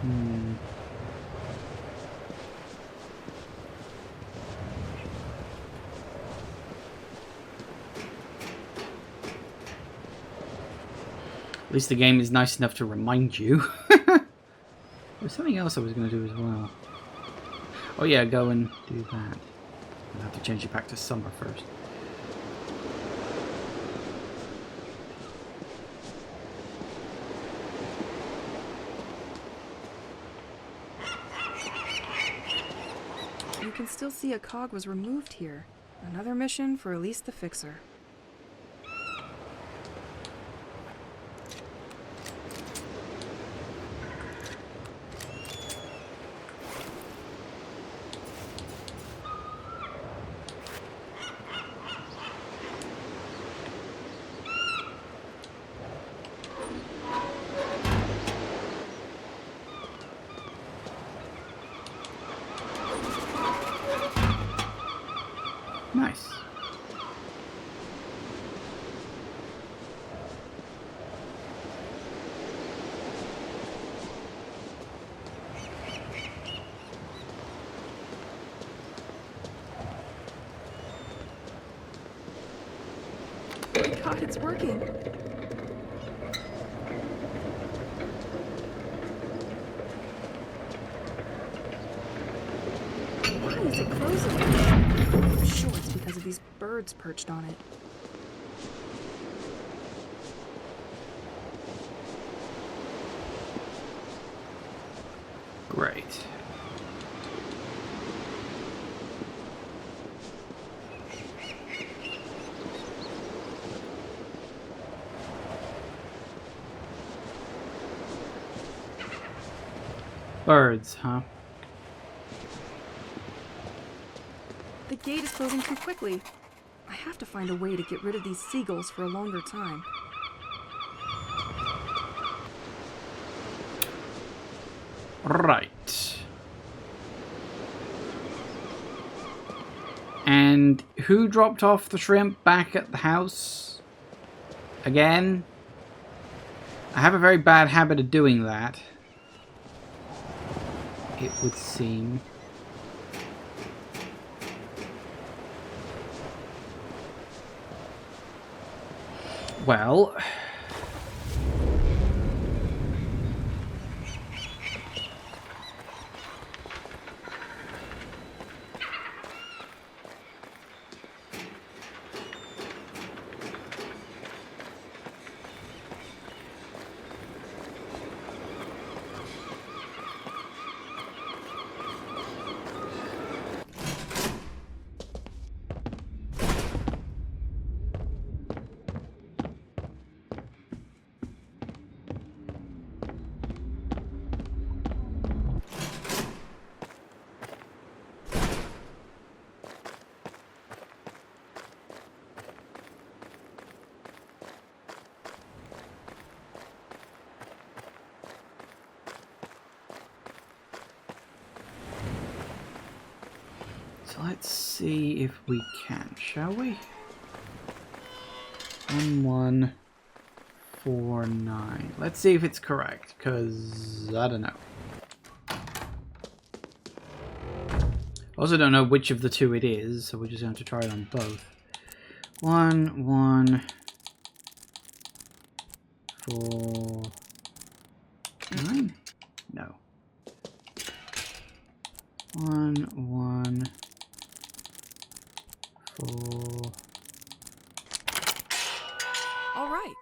Hmm. At least the game is nice enough to remind you. There's something else I was going to do as well. Oh yeah, go and do that. I'll have to change it back to summer first. You can still see a cog was removed here. Another mission for Elise the Fixer. Nice. God, it's working! Why is it closing? I'm sure it's because of these birds perched on it. Great. Birds, huh? The gate is closing too quickly. I have to find a way to get rid of these seagulls for a longer time. Right. And who dropped off the shrimp back at the house? Again? I have a very bad habit of doing that. It would seem. Well... So let's see if we can, shall we? 1149. Let's see if it's correct, because I don't know. Also don't know which of the two it is, so we're just going to try it on both. 1, 1, 4, 9? No. 1, 1, 4. All right.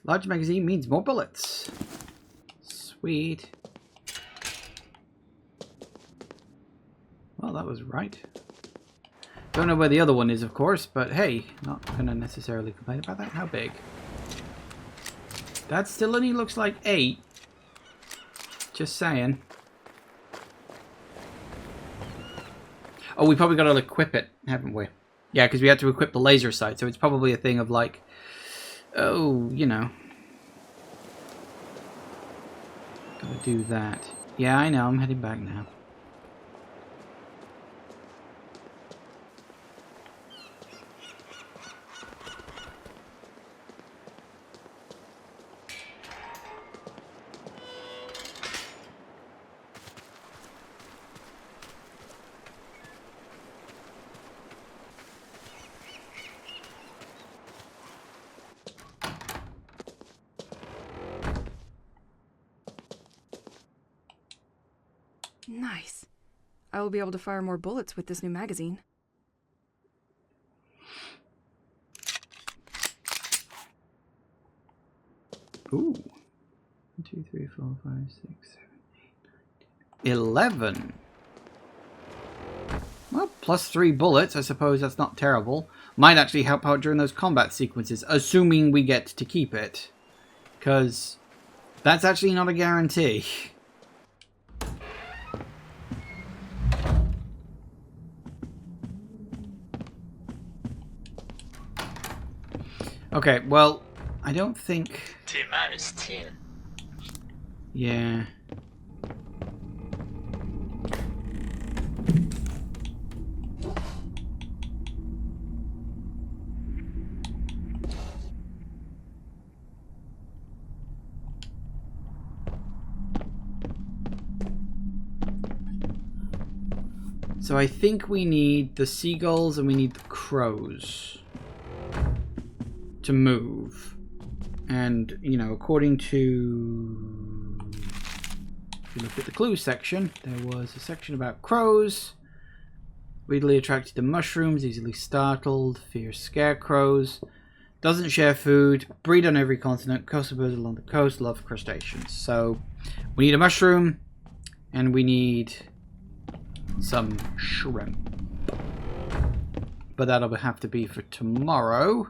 Large magazine means more bullets. Sweet. Well, that was right. Don't know where the other one is, of course, but hey, not gonna necessarily complain about that. How big? That still only looks like 8. Just saying. Oh, we probably got to equip it, haven't we? Yeah, because we had to equip the laser sight, so it's probably a thing of like, oh, you know. Gotta do that. Yeah, I know, I'm heading back now. Nice. I will be able to fire more bullets with this new magazine. Ooh. 1, 2, 3, 4, 5, 6, 7, 8, 9, 10, 11. Well, plus 3 bullets. I suppose that's not terrible. Might actually help out during those combat sequences, assuming we get to keep it. Because that's actually not a guarantee. Okay, well, I don't think... T-10. Yeah. So I think we need the seagulls and we need the crows to move. And, you know, according to... If you look at the clue section, there was a section about crows. Readily attracted to mushrooms, easily startled, fears scarecrows. Doesn't share food, breed on every continent, coastal birds along the coast, love crustaceans. So, we need a mushroom, and we need some shrimp. But that'll have to be for tomorrow,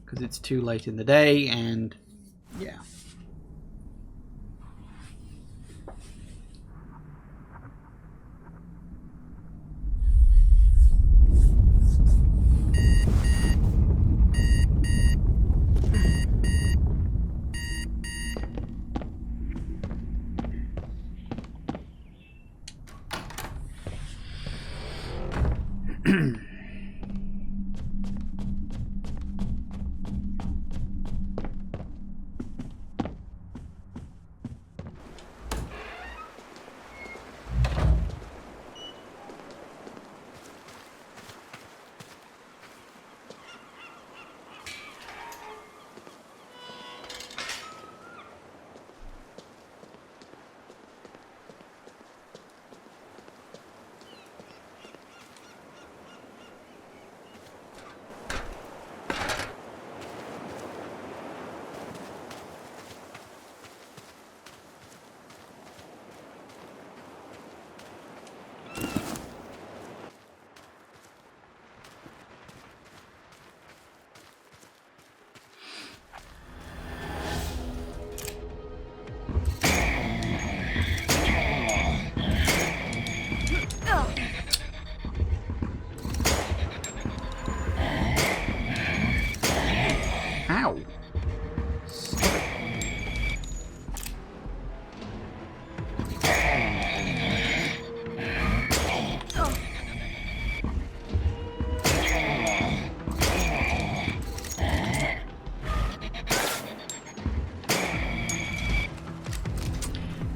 because it's too late in the day, and yeah. Ow.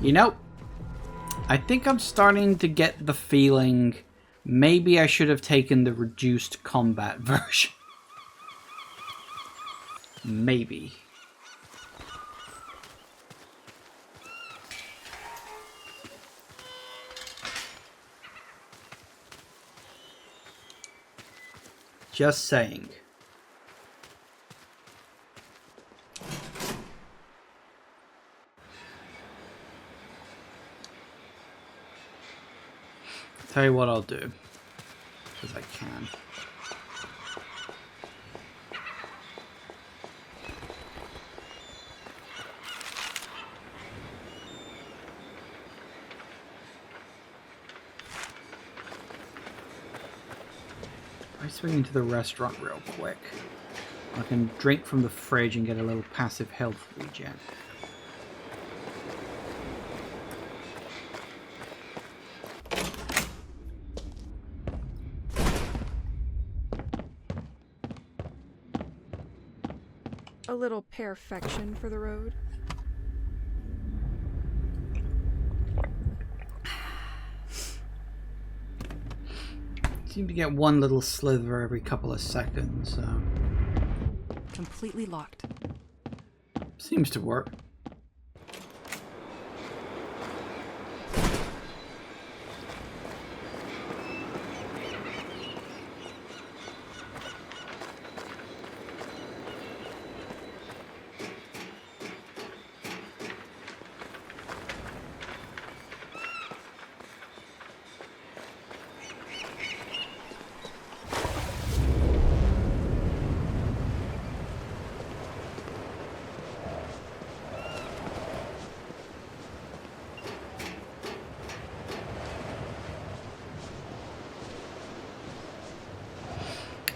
You know, I think I'm starting to get the feeling maybe I should have taken the reduced combat version. Maybe. Just saying. Tell you what I'll do. as I can. I swing into the restaurant real quick. I can drink from the fridge and get a little passive health regen. A little perfection for the road. Seem to get one little slither every couple of seconds, so... Completely locked. Seems to work.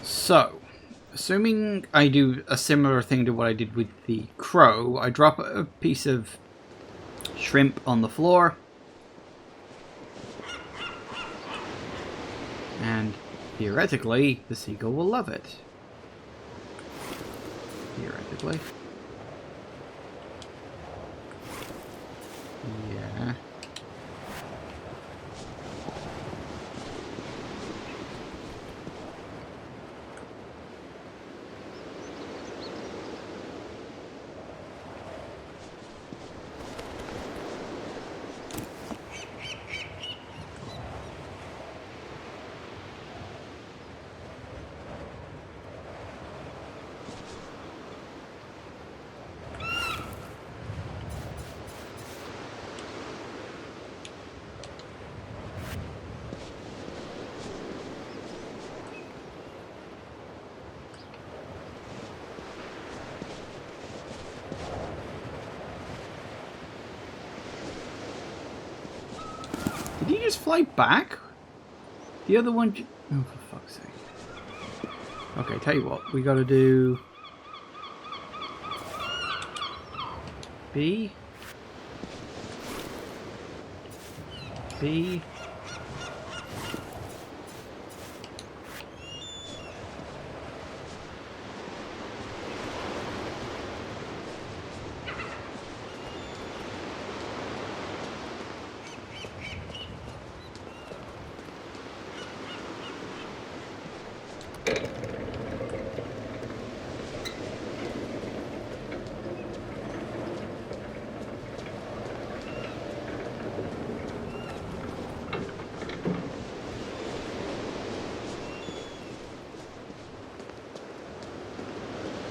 So, assuming I do a similar thing to what I did with the crow, I drop a piece of shrimp on the floor. And theoretically, the seagull will love it. Theoretically. Yeah. Did he just fly back? The other one... Oh, for fuck's sake. Okay, tell you what. We gotta do... B. B.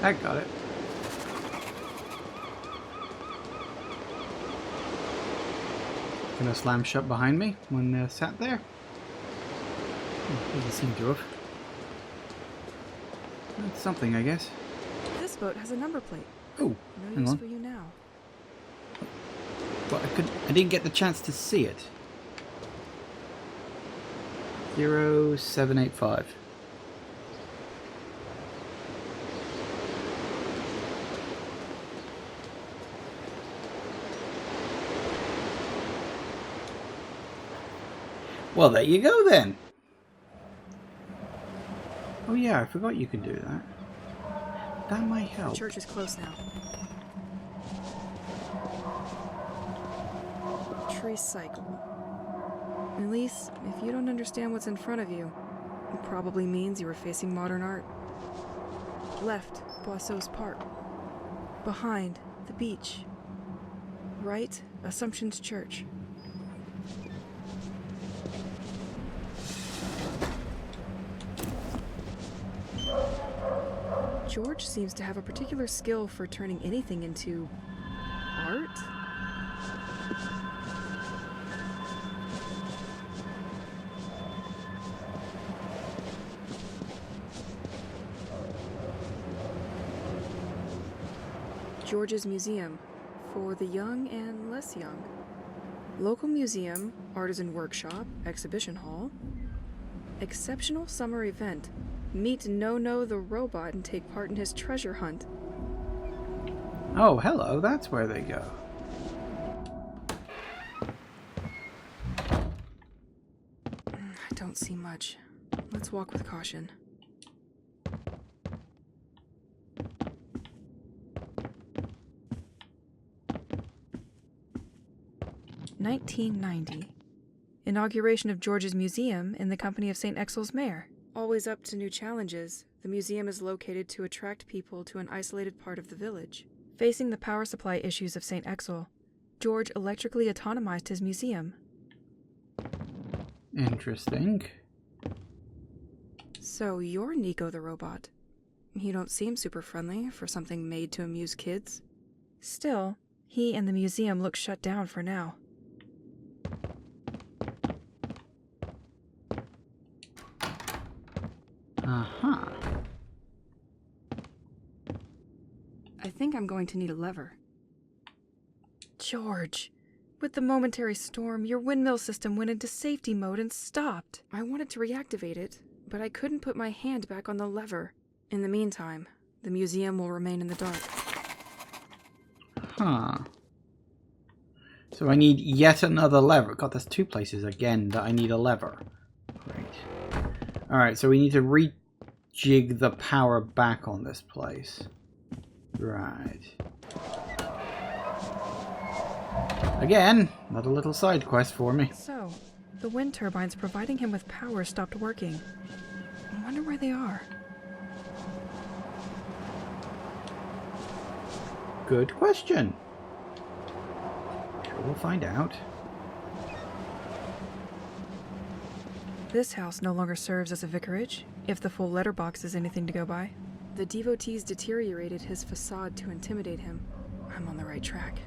I got it. Gonna slam shut behind me when they're sat there. Doesn't seem to have. That's something, I guess. This boat has a number plate. Oh, No hang use on. for you now. Well, I didn't get the chance to see it. 0785. Well, there you go then. Oh yeah, I forgot you can do that. That might help. The church is close now. Trace cycle. Elise, if you don't understand what's in front of you, it probably means you are facing modern art. Left, Boisseau's Park. Behind, the beach. Right, Assumption's Church. George seems to have a particular skill for turning anything into art? George's Museum for the young and less young. Local museum, artisan workshop, exhibition hall. Exceptional summer event. Meet No-No the robot and take part in his treasure hunt. Oh, hello, that's where they go. I don't see much. Let's walk with caution. (1990) Inauguration of George's Museum in the company of St. Exel's mayor. Always up to new challenges, the museum is located to attract people to an isolated part of the village. Facing the power supply issues of St. Exel, George electrically autonomized his museum. Interesting. So you're Nico the robot. You don't seem super friendly for something made to amuse kids. Still, he and the museum look shut down for now. Uh-huh. I think I'm going to need a lever. George, with the momentary storm, your windmill system went into safety mode and stopped. I wanted to reactivate it, but I couldn't put my hand back on the lever. In the meantime, the museum will remain in the dark. Huh. So I need yet another lever. God, there's two places again that I need a lever. Great. Alright, so we need to rejig the power back on this place. Right. Again, another little side quest for me. So, the wind turbines providing him with power stopped working. I wonder where they are. Good question. Sure, we'll find out. This house no longer serves as a vicarage, if the full letterbox is anything to go by. The devotees deteriorated his facade to intimidate him. I'm on the right track.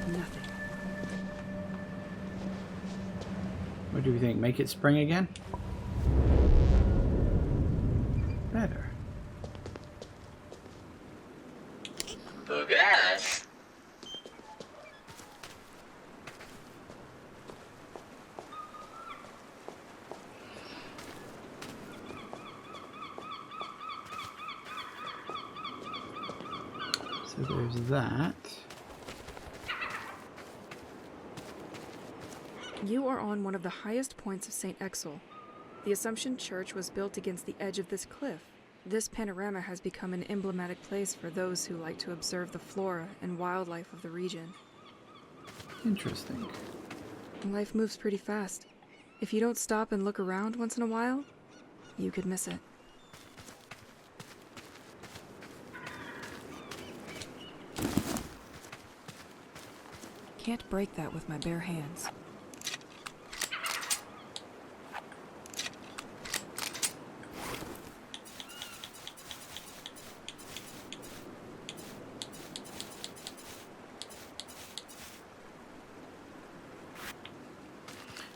Nothing. What do we think? Make it spring again? Better. I guess. So there's that. You are on one of the highest points of St. Exel. The Assumption Church was built against the edge of this cliff. This panorama has become an emblematic place for those who like to observe the flora and wildlife of the region. Interesting. Life moves pretty fast. If you don't stop and look around once in a while, you could miss it. Can't break that with my bare hands.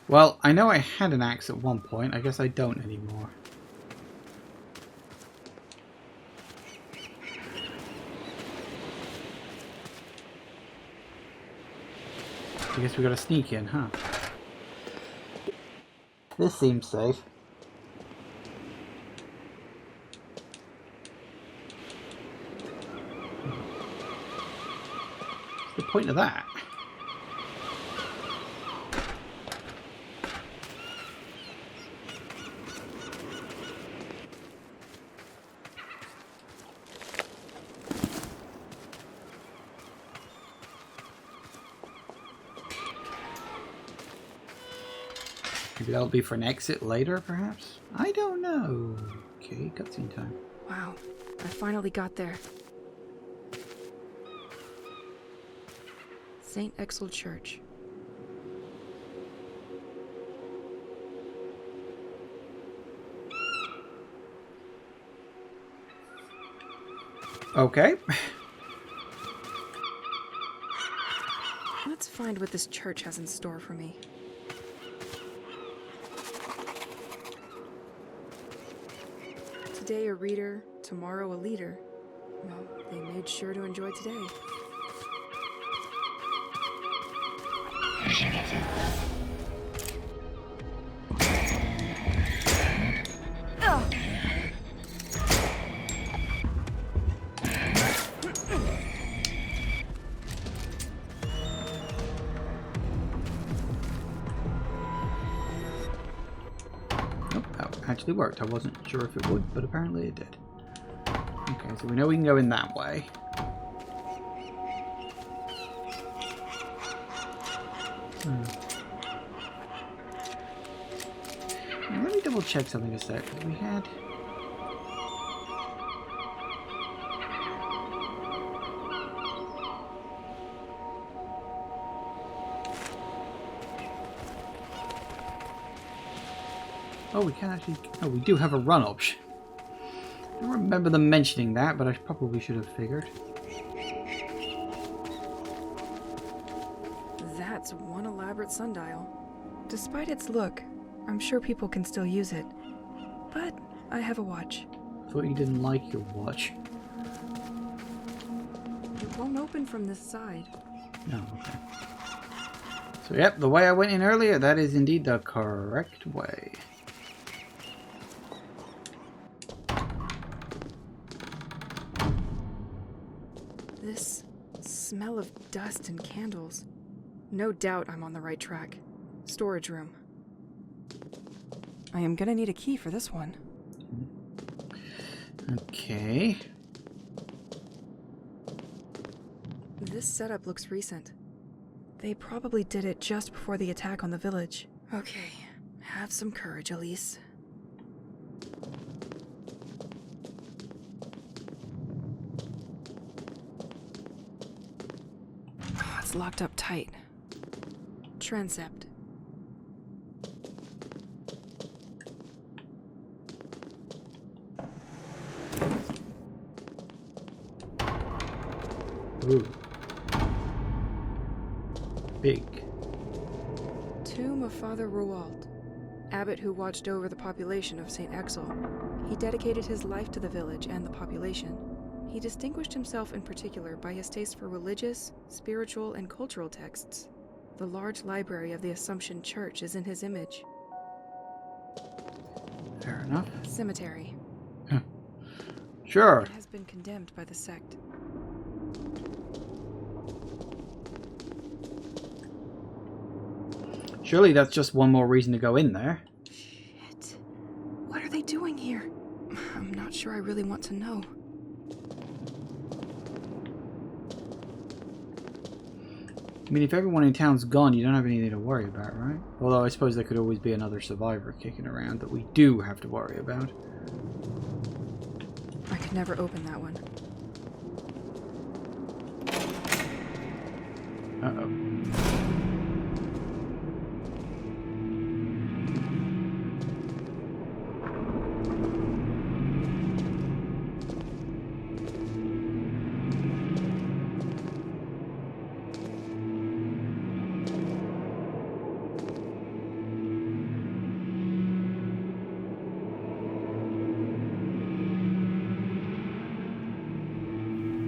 Well, I know I had an axe at one point. I guess I don't anymore. I guess we gotta sneak in, huh? This seems safe. What's the point of that? Maybe that'll be for an exit later, perhaps? I don't know. Okay, cutscene time. Wow, I finally got there. St. Exel Church. Okay. Let's find what this church has in store for me. Today a reader, tomorrow a leader. Well, they made sure to enjoy today. Actually worked. I wasn't sure if it would, but apparently it did. Okay, so we know we can go in that way. Now, let me double check something a sec, because we had... Oh, we can actually... Oh, we do have a run option. I don't remember them mentioning that, but I probably should have figured. That's one elaborate sundial. Despite its look, I'm sure people can still use it. But I have a watch. Thought you didn't like your watch. It won't open from this side. No, okay. So, yep, the way I went in earlier, that is indeed the correct way. This smell of dust and candles. No doubt I'm on the right track. Storage room. I am gonna need a key for this one. Okay. This setup looks recent. They probably did it just before the attack on the village. Okay, have some courage, Elise. It's locked up tight. Transept. Ooh. Big. Tomb of Father Roald, abbot who watched over the population of St. Exel. He dedicated his life to the village and the population. He distinguished himself in particular by his taste for religious, spiritual, and cultural texts. The large library of the Assumption Church is in his image. Fair enough. Cemetery. Sure. It has been condemned by the sect. Surely that's just one more reason to go in there. Shit. What are they doing here? I'm not sure I really want to know. I mean, if everyone in town's gone, you don't have anything to worry about, right? Although I suppose there could always be another survivor kicking around that we do have to worry about. I could never open that one. Uh-oh.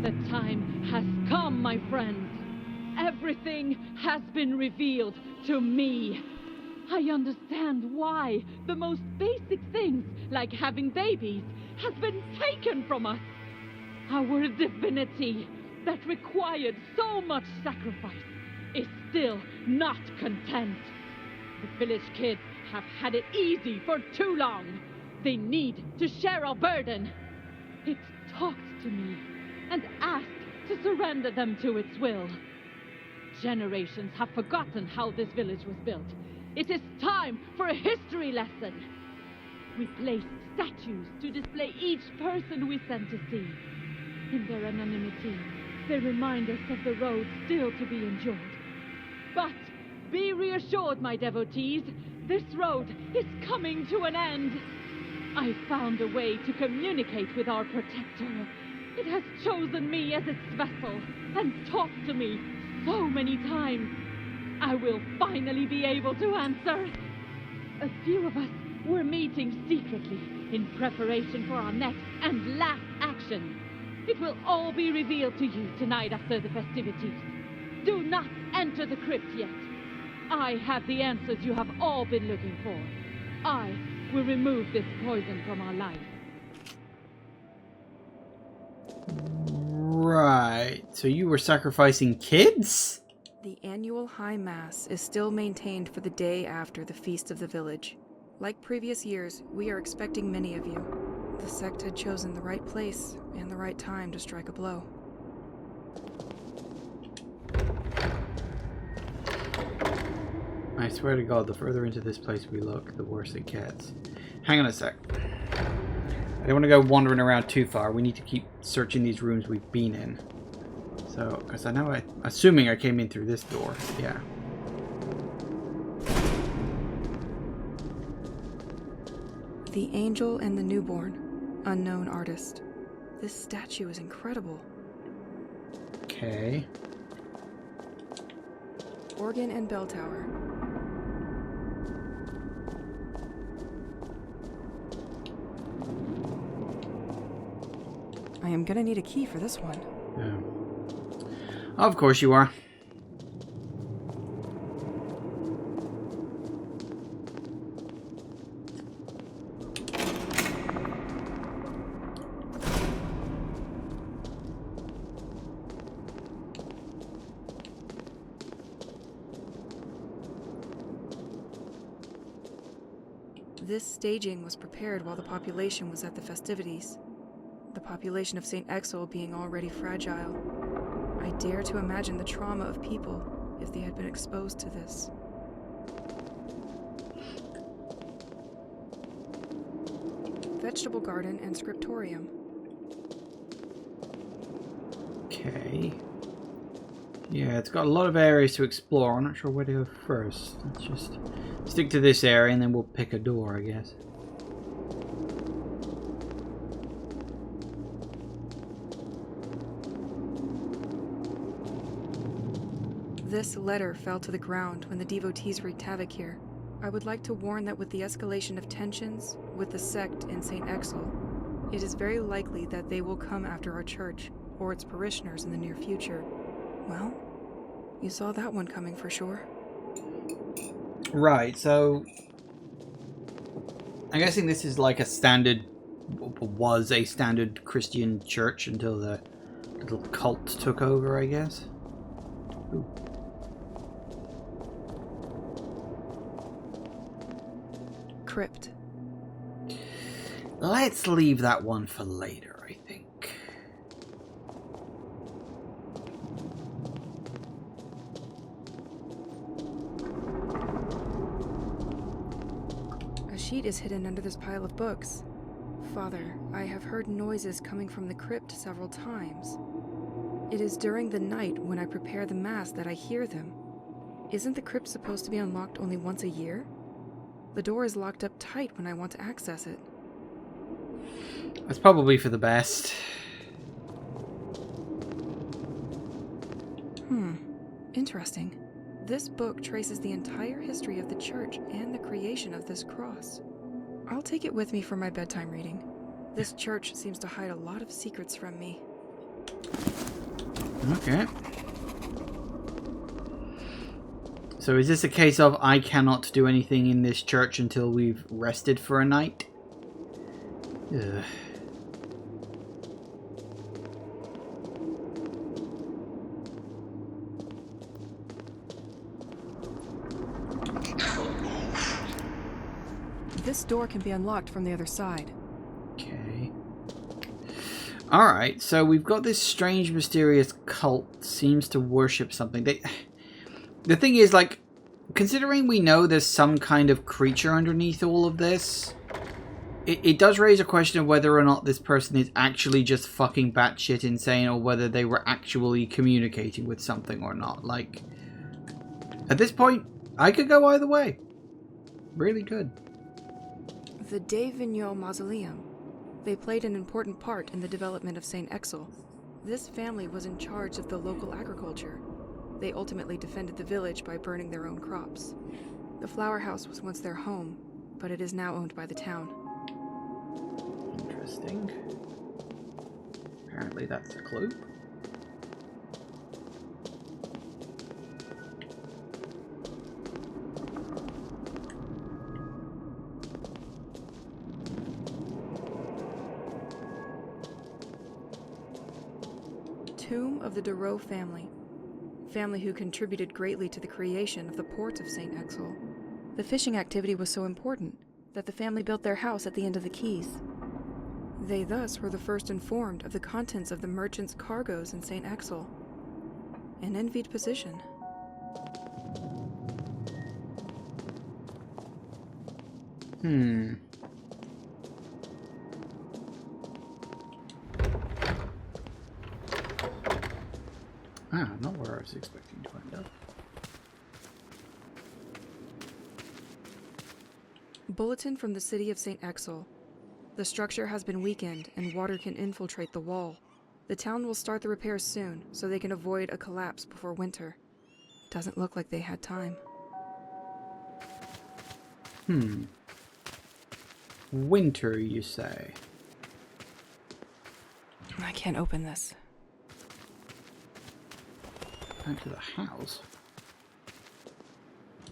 The time has come, my friends. Everything has been revealed to me. I understand why the most basic things, like having babies, has been taken from us. Our divinity, that required so much sacrifice, is still not content. The village kids have had it easy for too long. They need to share our burden. It talks to me and asks to surrender them to its will. Generations have forgotten how this village was built. It is time for a history lesson. We placed statues to display each person we sent to see. In their anonymity, they remind us of the road still to be endured. But be reassured, my devotees, this road is coming to an end. I found a way to communicate with our protector. It has chosen me as its vessel and talked to me so many times. I will finally be able to answer. A few of us were meeting secretly in preparation for our next and last action. It will all be revealed to you tonight after the festivities. Do not enter the crypt yet. I have the answers you have all been looking for. I will remove this poison from our life. Right. So you were sacrificing kids? The annual High Mass is still maintained for the day after the Feast of the Village. Like previous years, we are expecting many of you. The sect had chosen the right place and the right time to strike a blow. I swear to God, the further into this place we look, the worse it gets. Hang on a sec. I don't want to go wandering around too far. We need to keep searching these rooms we've been in. So, because I know assuming I came in through this door. Yeah. The Angel and the Newborn, unknown artist. This statue is incredible. Okay. Organ and bell tower. I am gonna need a key for this one. Of course you are. This staging was prepared while the population was at the festivities. The population of St. Exil being already fragile. I dare to imagine the trauma of people if they had been exposed to this. Vegetable garden and scriptorium. Okay. Yeah, it's got a lot of areas to explore. I'm not sure where to go first. Let's just stick to this area and then we'll pick a door, I guess. This letter fell to the ground when the devotees wreaked havoc here. I would like to warn that with the escalation of tensions with the sect in St. Exil, it is very likely that they will come after our church or its parishioners in the near future. Well, you saw that one coming for sure. Right, so I'm guessing this is like a standard, was a standard Christian church until the little cult took over, I guess. Ooh. Crypt. Let's leave that one for later, I think. A sheet is hidden under this pile of books. Father, I have heard noises coming from the crypt several times. It is during the night when I prepare the Mass that I hear them. Isn't the crypt supposed to be unlocked only once a year? The door is locked up tight when I want to access it. That's probably for the best. Interesting. This book traces the entire history of the church and the creation of this cross. I'll take it with me for my bedtime reading. This church seems to hide a lot of secrets from me. Okay. So is this a case of I cannot do anything in this church until we've rested for a night? Ugh. This door can be unlocked from the other side. Okay. Alright, so we've got this strange, mysterious cult seems to worship something. The thing is, like, considering we know there's some kind of creature underneath all of this, it does raise a question of whether or not this person is actually just fucking batshit insane or whether they were actually communicating with something or not. Like, at this point, I could go either way. Really good. The De Vignaux Mausoleum. They played an important part in the development of St. Exil. This family was in charge of the local agriculture. They ultimately defended the village by burning their own crops. The flower house was once their home, but it is now owned by the town. Interesting. Apparently that's a clue. Tomb of the Dureau family who contributed greatly to the creation of the port of St. Exel. The fishing activity was so important that the family built their house at the end of the quays. They thus were the first informed of the contents of the merchants' cargoes in St. Exel. An envied position. Not where I was expecting to end up. Bulletin from the city of St. Exel. The structure has been weakened and water can infiltrate the wall. The town will start the repairs soon so they can avoid a collapse before winter. Doesn't look like they had time. Winter, you say? I can't open this. Back to the house.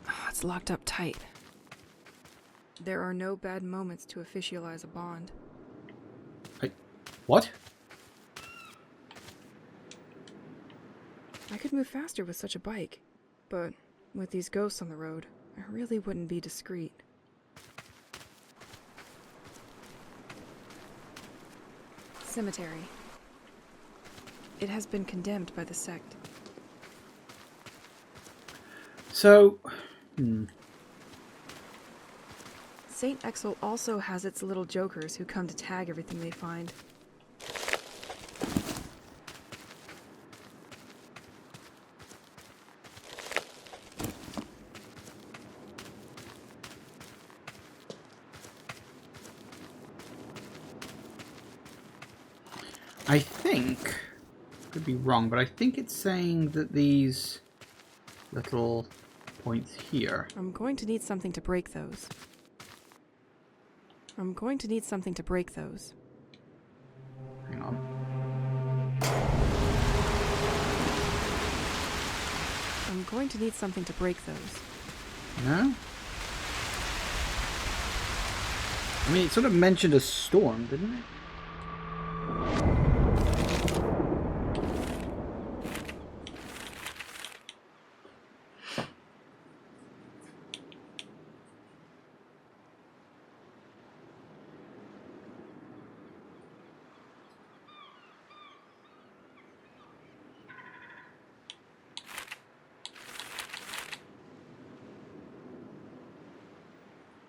Oh, it's locked up tight. There are no bad moments to officialize a bond. What? I could move faster with such a bike, but with these ghosts on the road, I really wouldn't be discreet. Cemetery. It has been condemned by the sect. So, St. Exel also has its little jokers who come to tag everything they find. I think, could be wrong, but I think it's saying that these little points here. I'm going to need something to break those. Hang on. I'm going to need something to break those. No? I mean, it sort of mentioned a storm, didn't it?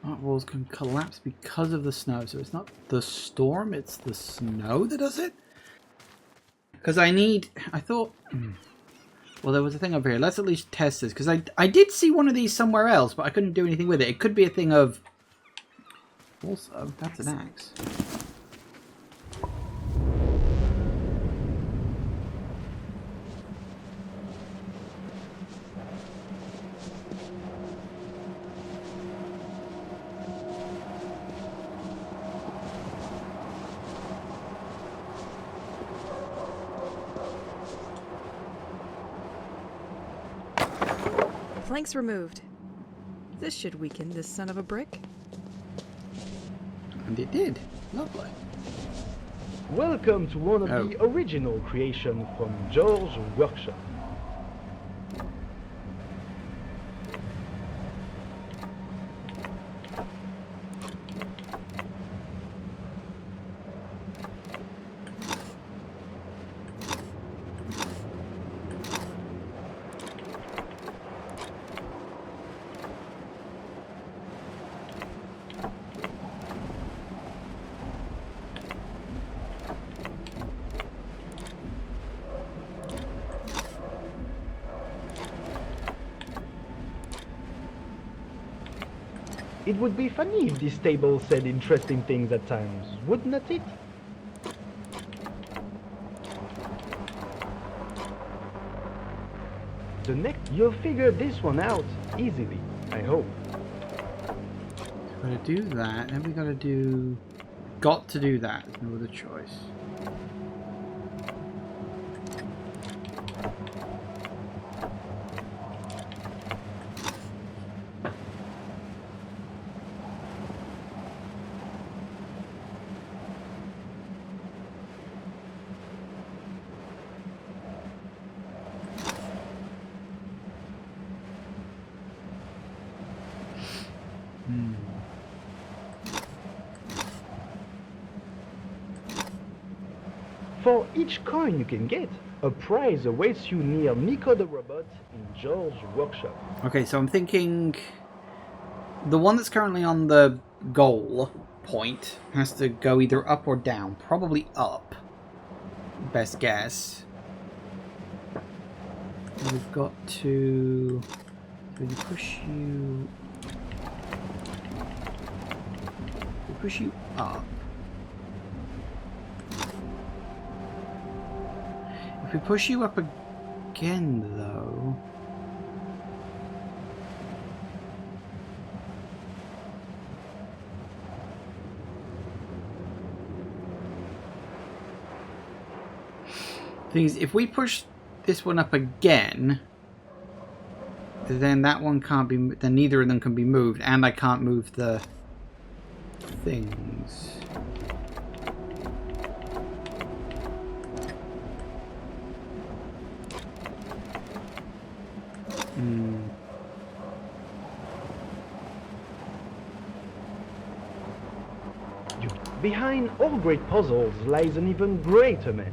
Art walls can collapse because of the snow. So it's not the storm, it's the snow that does it? Because I thought... Well, there was a thing over here. Let's at least test this. Because I did see one of these somewhere else, but I couldn't do anything with it. It could be a thing of... Also, that's an axe. Planks removed. This should weaken this son of a brick. And it did. Lovely. Welcome to one of the original creations from George's workshop. It would be funny if this table said interesting things at times, wouldn't it? You'll figure this one out easily, I hope. Gotta do that, and we gotta do got to do that. No other choice. For each coin you can get, a prize awaits you near Nico the Robot in George's workshop. Okay, so I'm thinking the one that's currently on the goal point has to go either up or down. Probably up. Best guess. We've got to really push you. We push you up. If we push you up again, though. Thing is, if we push this one up again, then that one can't be. Then neither of them can be moved, and I can't move the things. Behind all great puzzles lies an even greater man.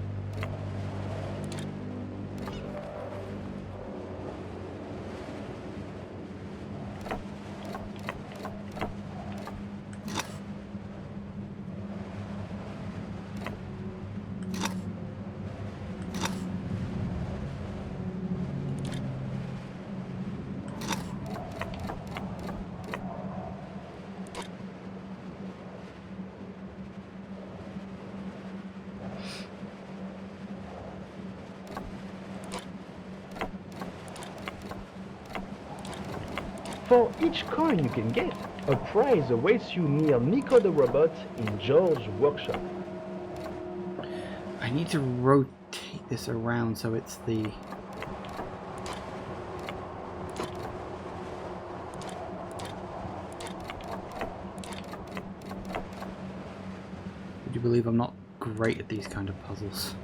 For each coin you can get, a prize awaits you near Nico the Robot in George's workshop. I need to rotate this around so it's the... Would you believe I'm not great at these kind of puzzles?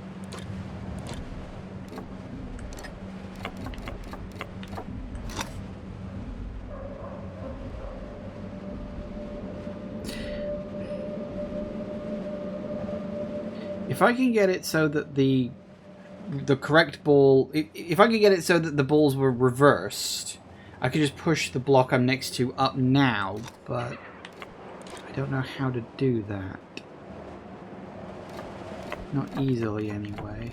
If I can get it so that the correct ball... If I could get it so that the balls were reversed, I could just push the block I'm next to up now, but I don't know how to do that. Not easily, anyway.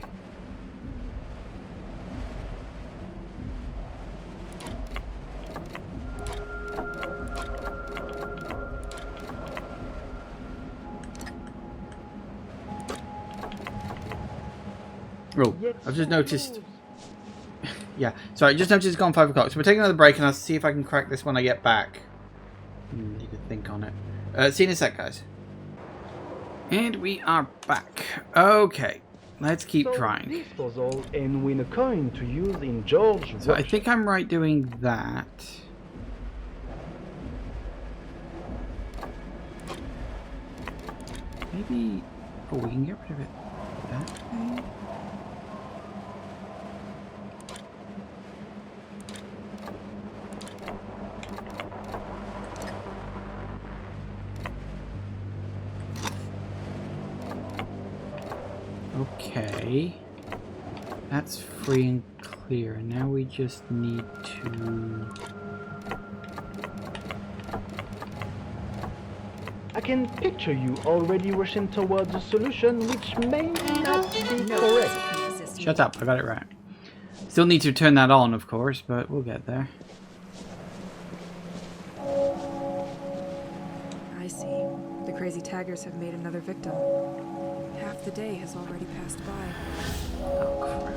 Oh, I've just noticed... Yeah, sorry, I just noticed it's gone 5 o'clock. So we're taking another break and I'll see if I can crack this when I get back. Need to think on it. See you in a sec, guys. And we are back. Okay, let's keep trying. This puzzle and win a coin to use in George's So I workshop. think I'm right doing that. Maybe... Oh, we can get rid of it that way? Okay, that's free and clear. Now we just need to... I can picture you already rushing towards a solution which may not be correct. Shut up, I got it right. Still need to turn that on, of course, but we'll get there. I see. The crazy taggers have made another victim. Half the day has already passed by. Oh, crap.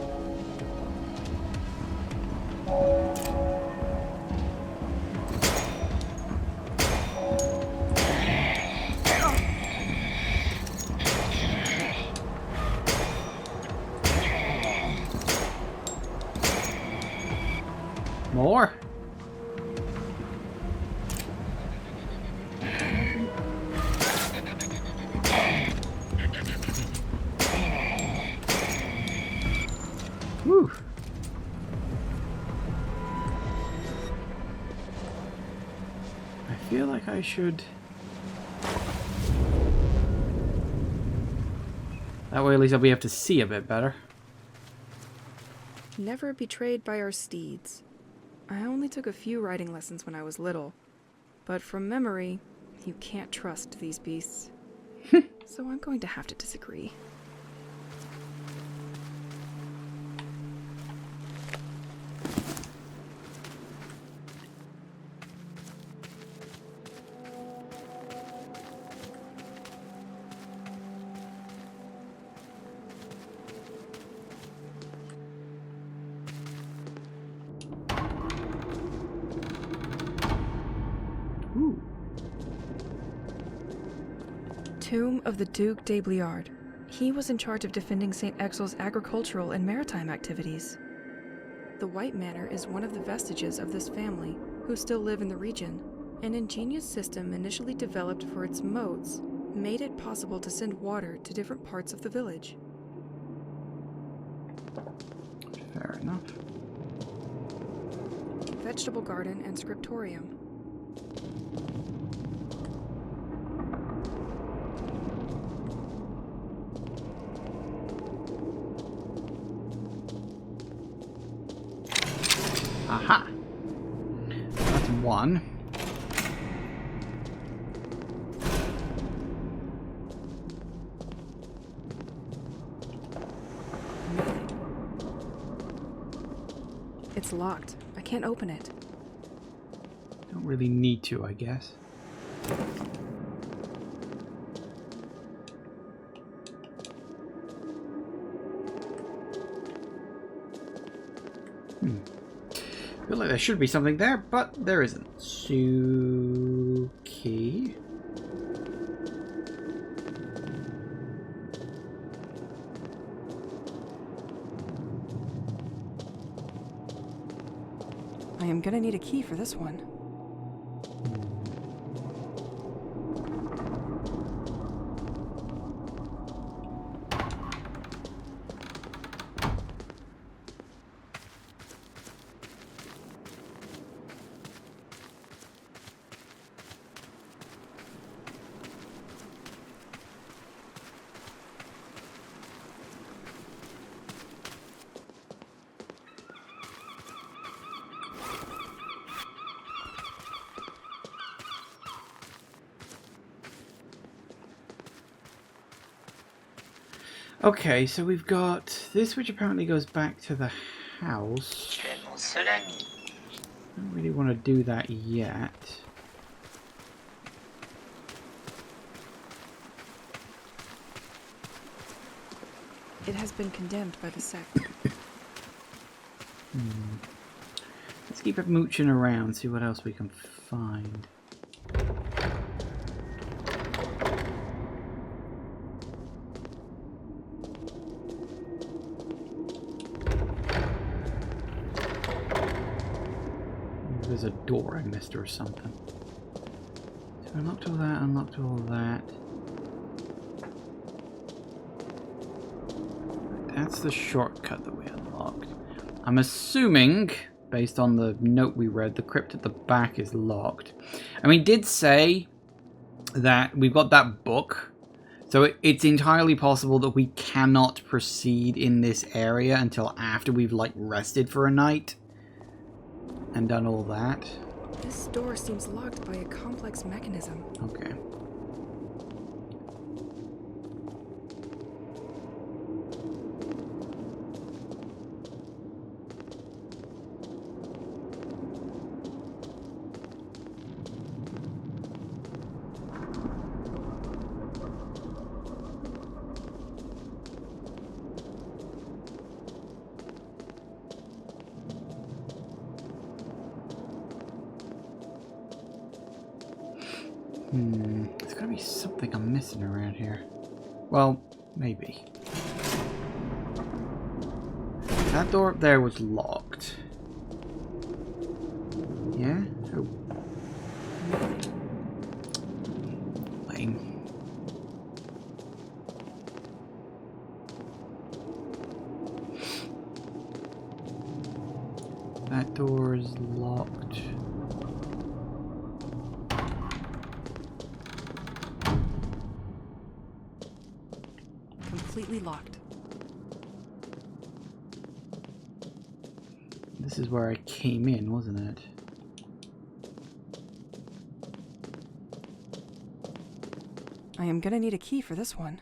More? Woo. I feel like I should... That way at least I'll be able to see a bit better. Never betrayed by our steeds. I only took a few riding lessons when I was little, but from memory, you can't trust these beasts. So I'm going to have to disagree. Ooh. Tomb of the Duc de Bliard. He was in charge of defending St. Exil's agricultural and maritime activities. The White Manor is one of the vestiges of this family, who still live in the region. An ingenious system initially developed for its moats made it possible to send water to different parts of the village. Fair enough. Vegetable garden and scriptorium. Aha! That's one. It's locked. I can't open it. Don't really need to, I guess. I feel like there should be something there, but there isn't. Suki. I am gonna need a key for this one. Okay, so we've got this, which apparently goes back to the house. Don't really want to do that yet. It has been condemned by the sect. Let's keep it mooching around, see what else we can find. There's a door I missed or something. So unlocked all that, unlocked all that. That's the shortcut that we unlocked. I'm assuming, based on the note we read, the crypt at the back is locked. And we did say that we've got that book, so it's entirely possible that we cannot proceed in this area until after we've, like, rested for a night and done all that. This door seems locked by a complex mechanism. Okay. There's gotta be something I'm missing around here. Well, maybe. That door up there was locked. That door is locked. Completely locked. This is where I came in, wasn't it? I am gonna need a key for this one.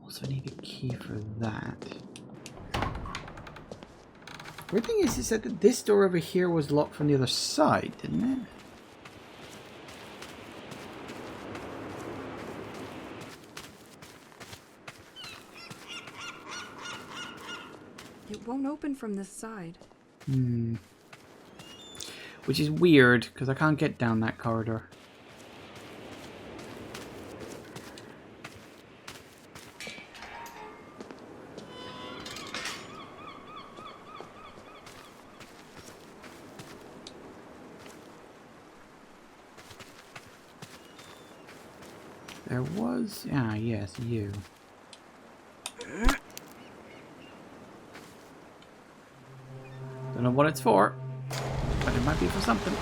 Also need a key for that. Weird thing is, it said that this door over here was locked from the other side, didn't it? It won't open from this side. Hmm. Which is weird, because I can't get down that corridor. There was... Ah, yes, you. Don't know what it's for, but it might be for something.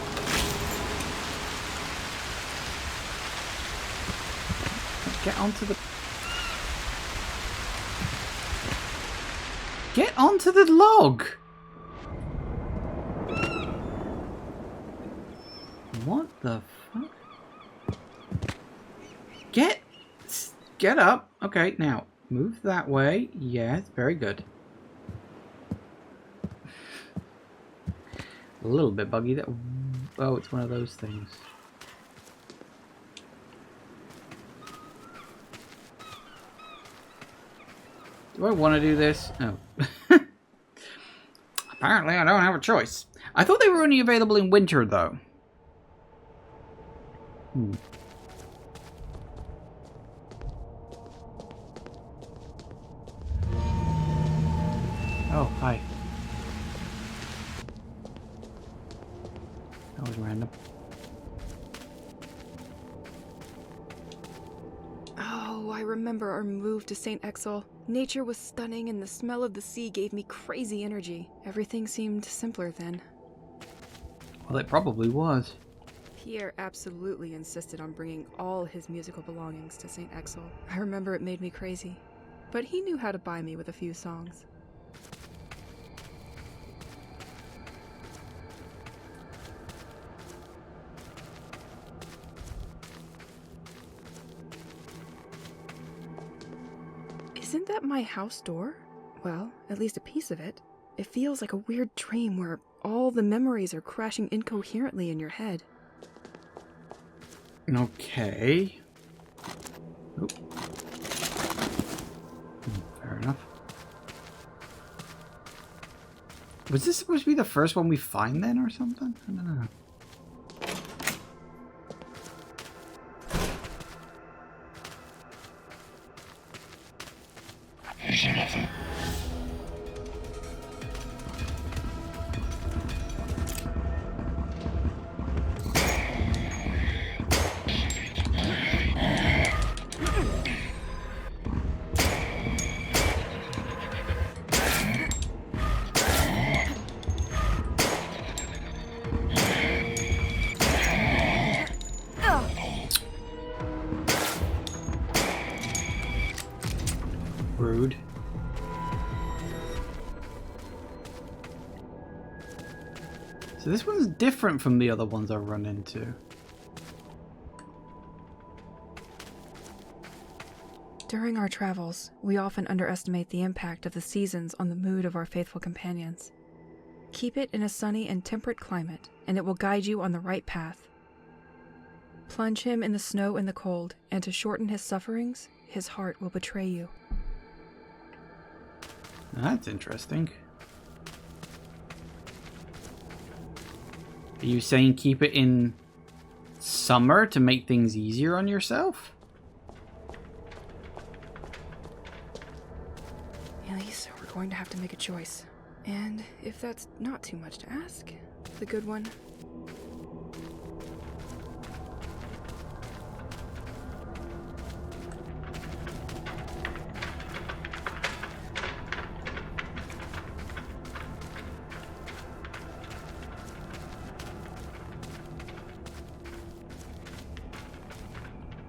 Get onto the... Get onto the log! What the fuck? Get up. Okay, now, move that way. Yes, very good. A little bit buggy. That. Oh, it's one of those things. Do I want to do this? Oh. Apparently, I don't have a choice. I thought they were only available in winter, though. Hmm. Oh, hi. That was random. Oh, I remember our move to St. Exel. Nature was stunning and the smell of the sea gave me crazy energy. Everything seemed simpler then. Well, it probably was. Pierre absolutely insisted on bringing all his musical belongings to St. Exel. I remember it made me crazy. But he knew how to buy me with a few songs. Isn't that my house door? Well, at least a piece of it. It feels like a weird dream where all the memories are crashing incoherently in your head. Okay. Oh. Fair enough. Was this supposed to be the first one we find then or something? I don't know. Rude. So this one's different from the other ones I've run into. During our travels, we often underestimate the impact of the seasons on the mood of our faithful companions. Keep it in a sunny and temperate climate, and it will guide you on the right path. Plunge him in the snow and the cold, and to shorten his sufferings, his heart will betray you. That's interesting. Are you saying keep it in summer to make things easier on yourself? Elise, we're going to have to make a choice. And if that's not too much to ask, the good one.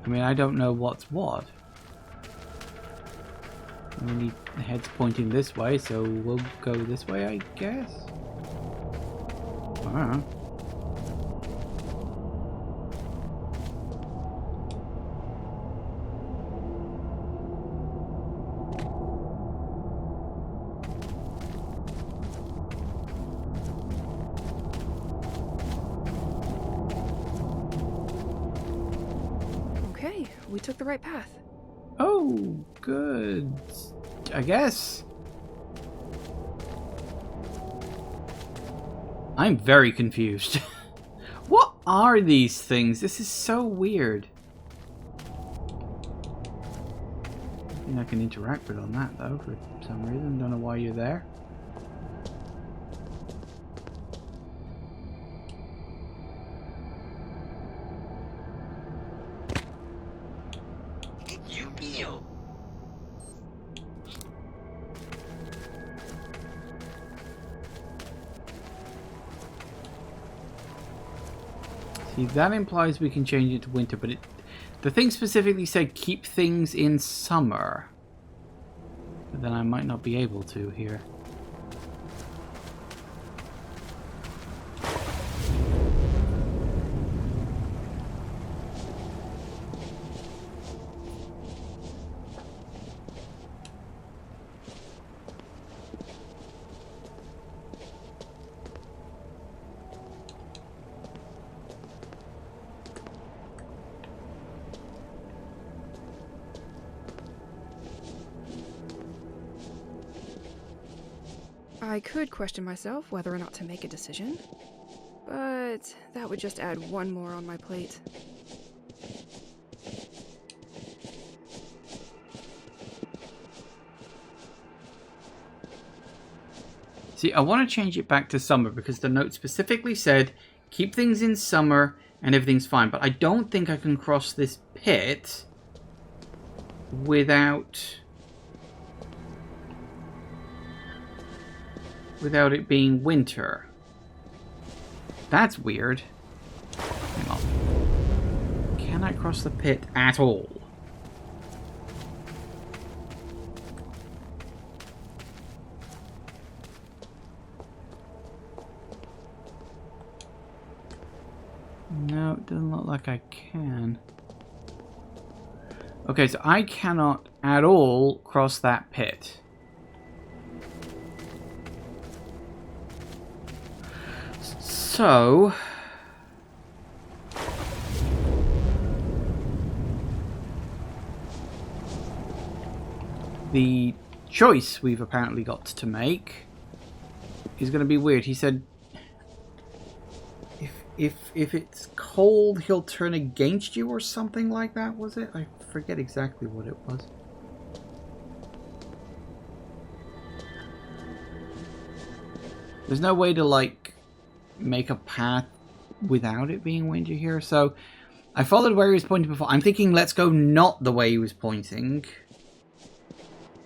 I mean, I don't know what's what. I mean, the head's pointing this way, so we'll go this way, I guess? I don't know. Okay, we took the right path. Oh, good. I guess. I'm very confused. What are these things? This is so weird. Nothing I can interact with on that, though, for some reason. Don't know why you're there. Yu-Gi-Oh! See, that implies we can change it to winter, but the thing specifically said keep things in summer. But then I might not be able to here. I could question myself whether or not to make a decision, but that would just add one more on my plate. See, I want to change it back to summer because the note specifically said keep things in summer and everything's fine. But I don't think I can cross this pit without it being winter. That's weird. Hang on. Can I cross the pit at all? No, it doesn't look like I can. Okay, so I cannot at all cross that pit. So the choice we've apparently got to make is going to be weird. He said if it's cold, he'll turn against you or something like that, was it? I forget exactly what it was. There's no way to, like, make a path without it being windy here, so I followed where he was pointing before. I'm thinking let's go not the way he was pointing.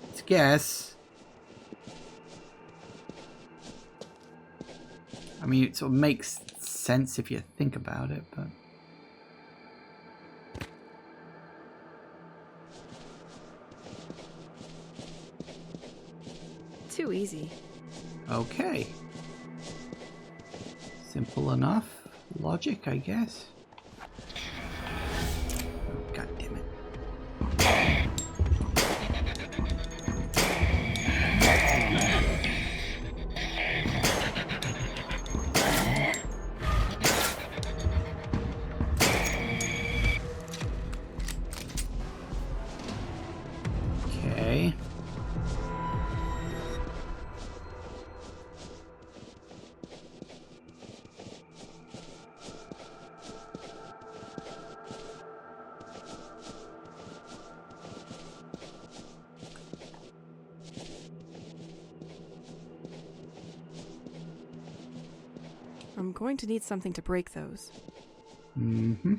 Let's guess. I mean, it sort of makes sense if you think about it, but Too easy. okay. Simple enough. Logic, I guess. Oh, God damn it. Okay. I'm going to need something to break those. Mm-hmm.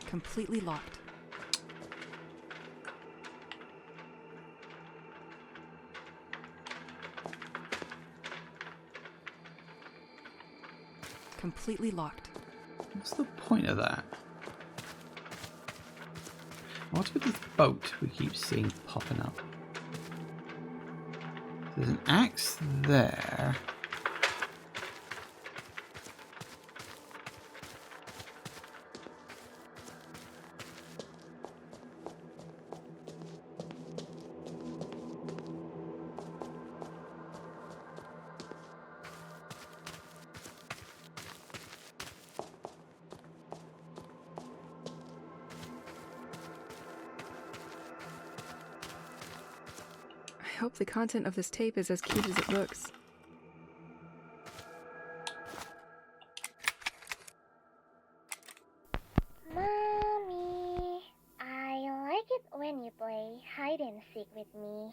Completely locked. Completely locked. What's the point of that? What's with this boat we keep seeing popping up? There's an axe there. I hope the content of this tape is as cute as it looks. Mommy, I like it when you play hide and seek with me.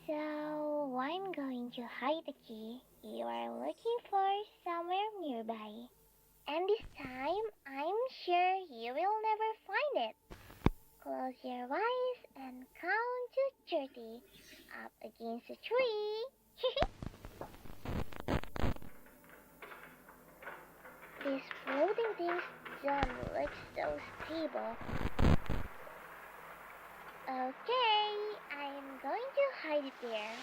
So, I'm going to hide the key you are looking for somewhere nearby. And this time, I'm sure you will never find it. Close your eyes and count to 30 up against a tree. These floating things don't look so stable. Okay, I'm going to hide it there.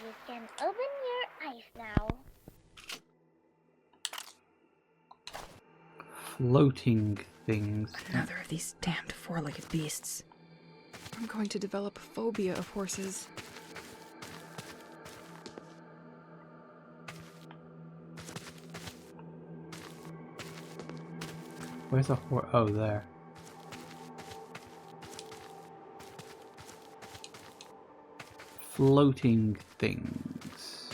You can open your eyes now. Floating things. Another of these damned four-legged beasts. I'm going to develop a phobia of horses. Where's the horse? Oh, there. Floating things.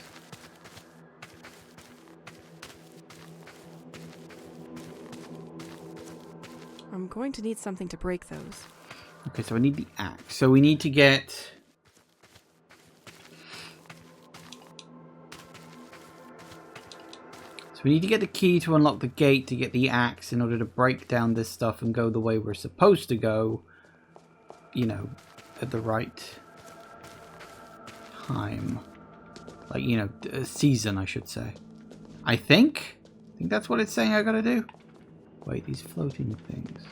I'm going to need something to break those. Okay, so I need the axe. So we need to get... So we need to get the key to unlock the gate to get the axe in order to break down this stuff and go the way we're supposed to go. You know, at the right time. Like, you know, season, I should say. I think that's what it's saying I gotta do. Wait, these floating things.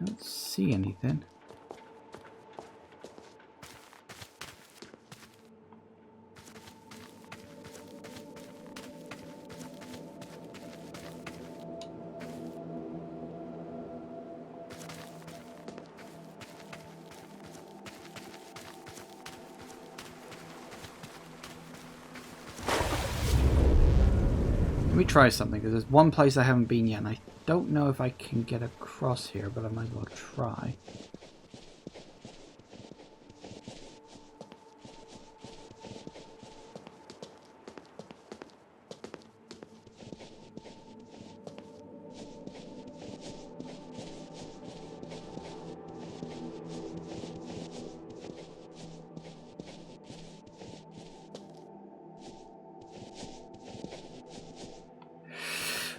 I don't see anything. Let me try something, because there's one place I haven't been yet, and I don't know if I can get across here, but I might as well try.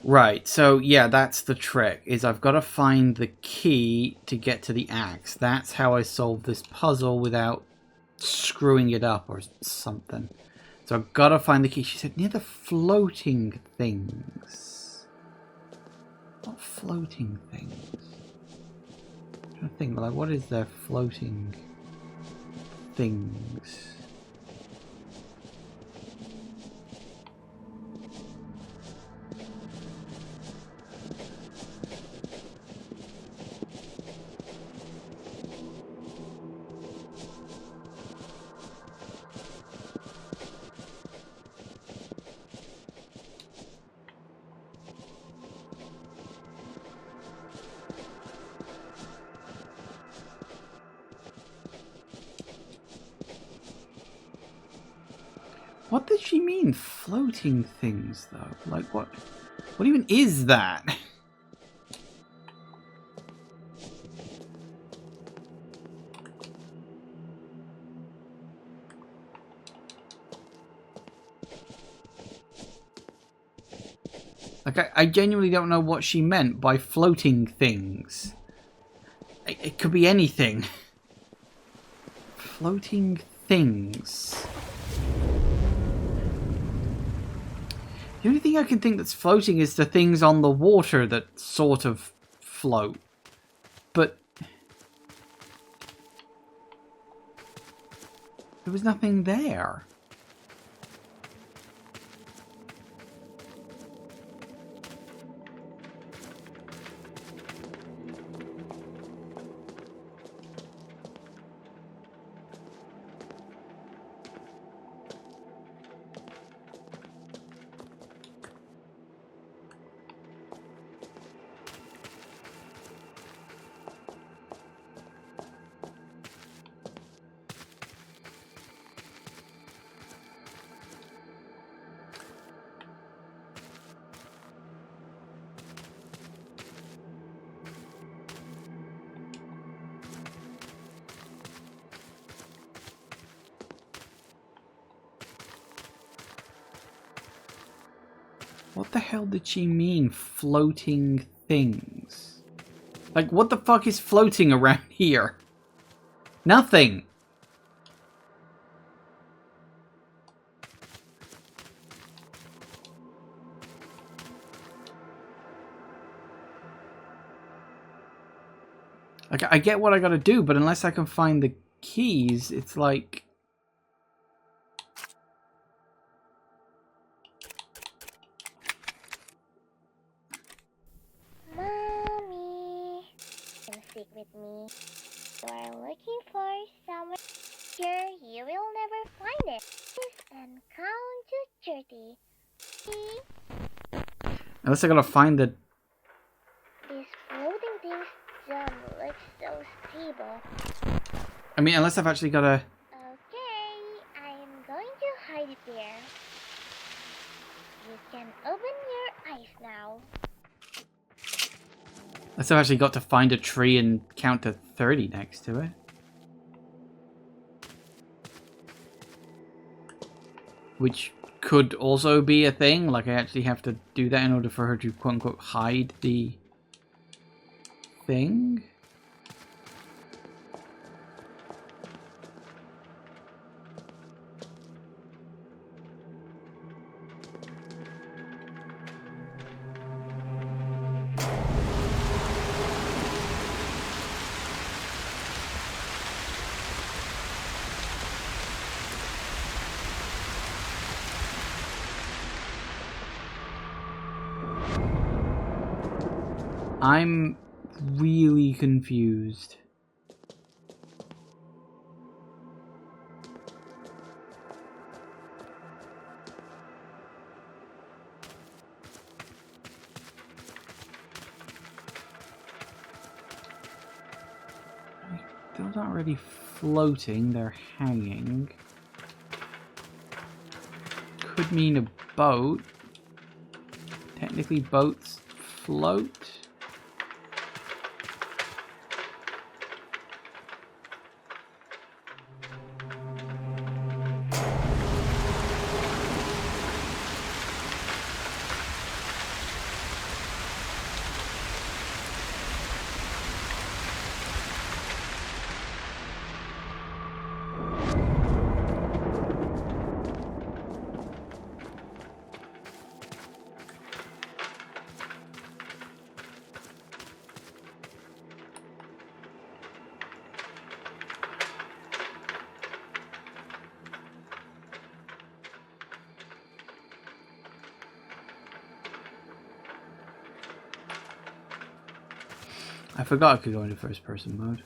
Right, so yeah, that's the trick, is I've got to find the key to get to the axe. That's how I solve this puzzle without screwing it up or something. So I've got to find the key. She said near the floating things. What floating things? I'm trying to think, like, what is their floating things? What does she mean, floating things, though? Like, what even is that? Like, I genuinely don't know what she meant by floating things. It could be anything. Floating things. The only thing I can think that's floating is the things on the water that sort of float. But there was nothing there. What the hell did she mean, floating things? Like, what the fuck is floating around here? Nothing! Like, I get what I gotta do, but unless I can find the keys, it's like... Mommy, come sit with me. You are looking for somewhere here. You will never find it. And count to 30. See? Unless I gotta find the... These floating things don't look so stable. I mean, unless I've actually gotta... Okay, I am going to hide it there. You can open your eyes now. Unless I've actually got to find a tree and count to 30 next to it. Which could also be a thing. Like, I actually have to do that in order for her to, quote-unquote, hide the thing. I'm really confused. Those aren't really floating, they're hanging. Could mean a boat. Technically boats float. I forgot I could go into first person mode.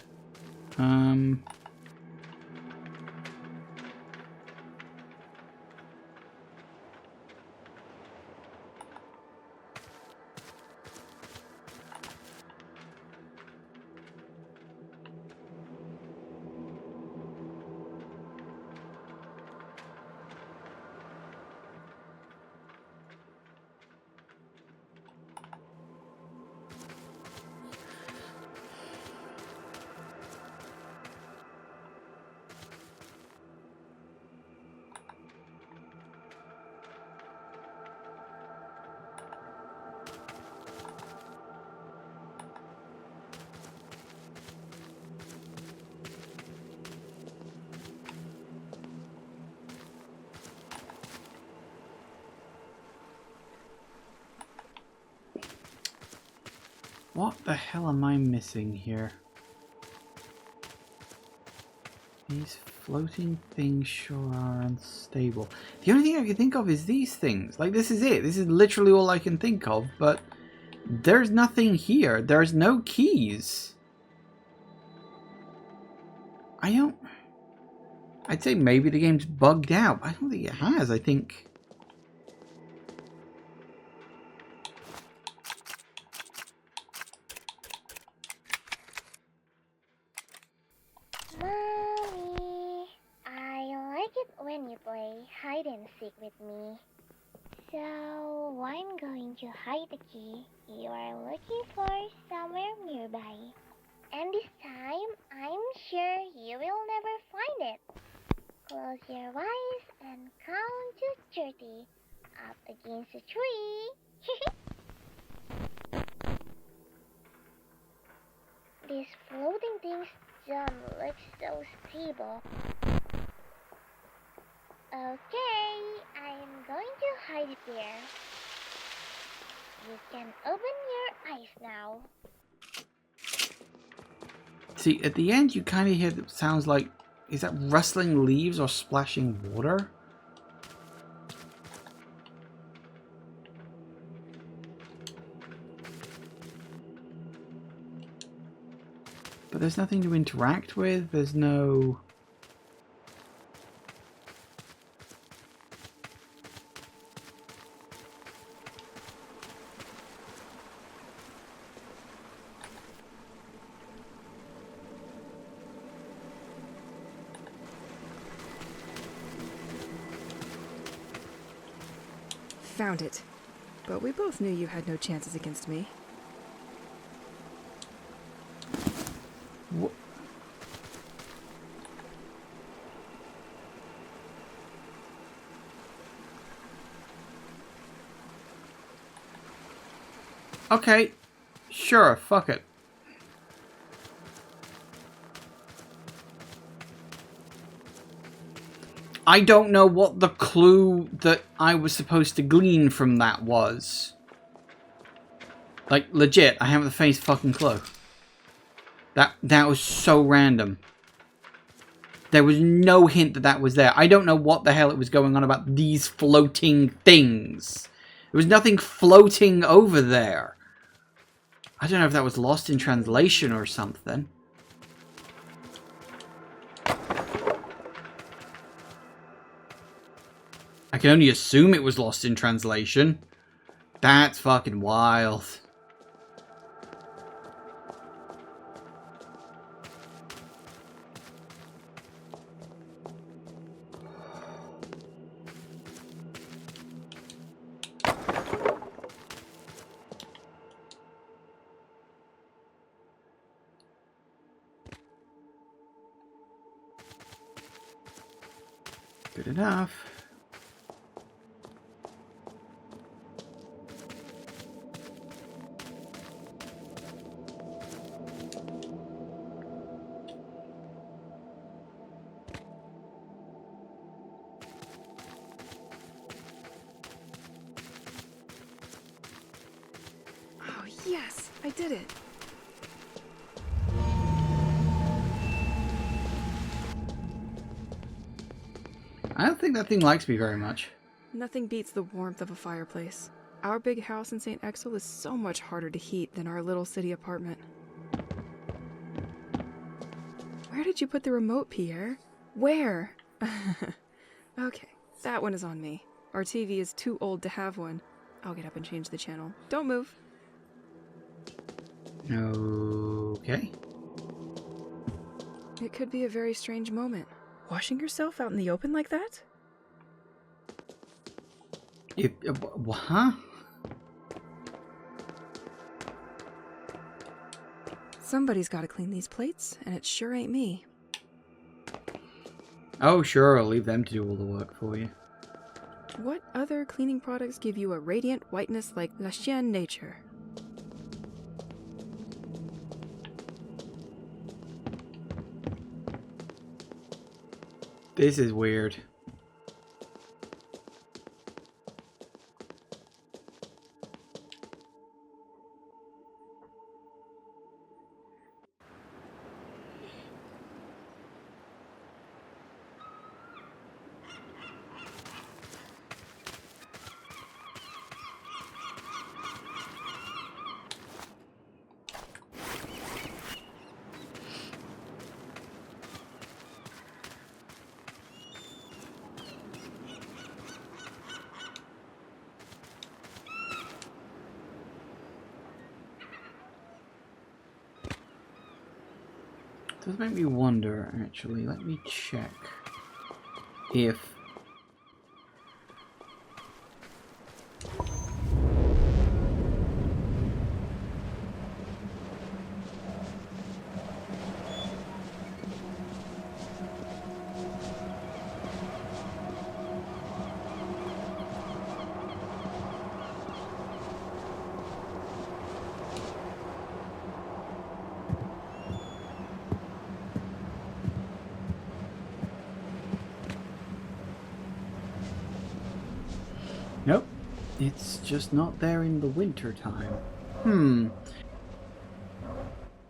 What the hell am I missing here? These floating things sure are unstable. The only thing I can think of is these things. Like, this is it. This is literally all I can think of, but there's nothing here. There's no keys. I'd say maybe the game's bugged out. I don't think it has. I think... Mommy, I like it when you play hide and seek with me. So, I'm going to hide the key you are looking for somewhere nearby. And this time, I'm sure you will never find it. Close your eyes and count to 30 up against a tree. These floating things don't look so stable. Okay, I'm going to hide it there. You can open your eyes now. See, at the end you kind of hear that sounds like... Is that rustling leaves or splashing water? But there's nothing to interact with. There's no... Found it. But we both knew you had no chances against me. Okay, sure, fuck it. I don't know what the clue that I was supposed to glean from that was. Like, legit, I haven't the faintest fucking clue. That was so random. There was no hint that that was there. I don't know what the hell it was going on about these floating things. There was nothing floating over there. I don't know if that was lost in translation or something. I can only assume it was lost in translation. That's fucking wild. Good enough. Oh, yes! I did it! I don't think that thing likes me very much. Nothing beats the warmth of a fireplace. Our big house in St. Exil is so much harder to heat than our little city apartment. Where did you put the remote, Pierre? Where? Okay, that one is on me. Our TV is too old to have one. I'll get up and change the channel. Don't move. Okay. It could be a very strange moment. Washing yourself out in the open like that? Huh? Somebody's got to clean these plates, and it sure ain't me. Oh, sure, I'll leave them to do all the work for you. What other cleaning products give you a radiant whiteness like La Chienne Nature? This is weird. Does make me wonder, actually. Let me check if... Nope. It's just not there in the winter time.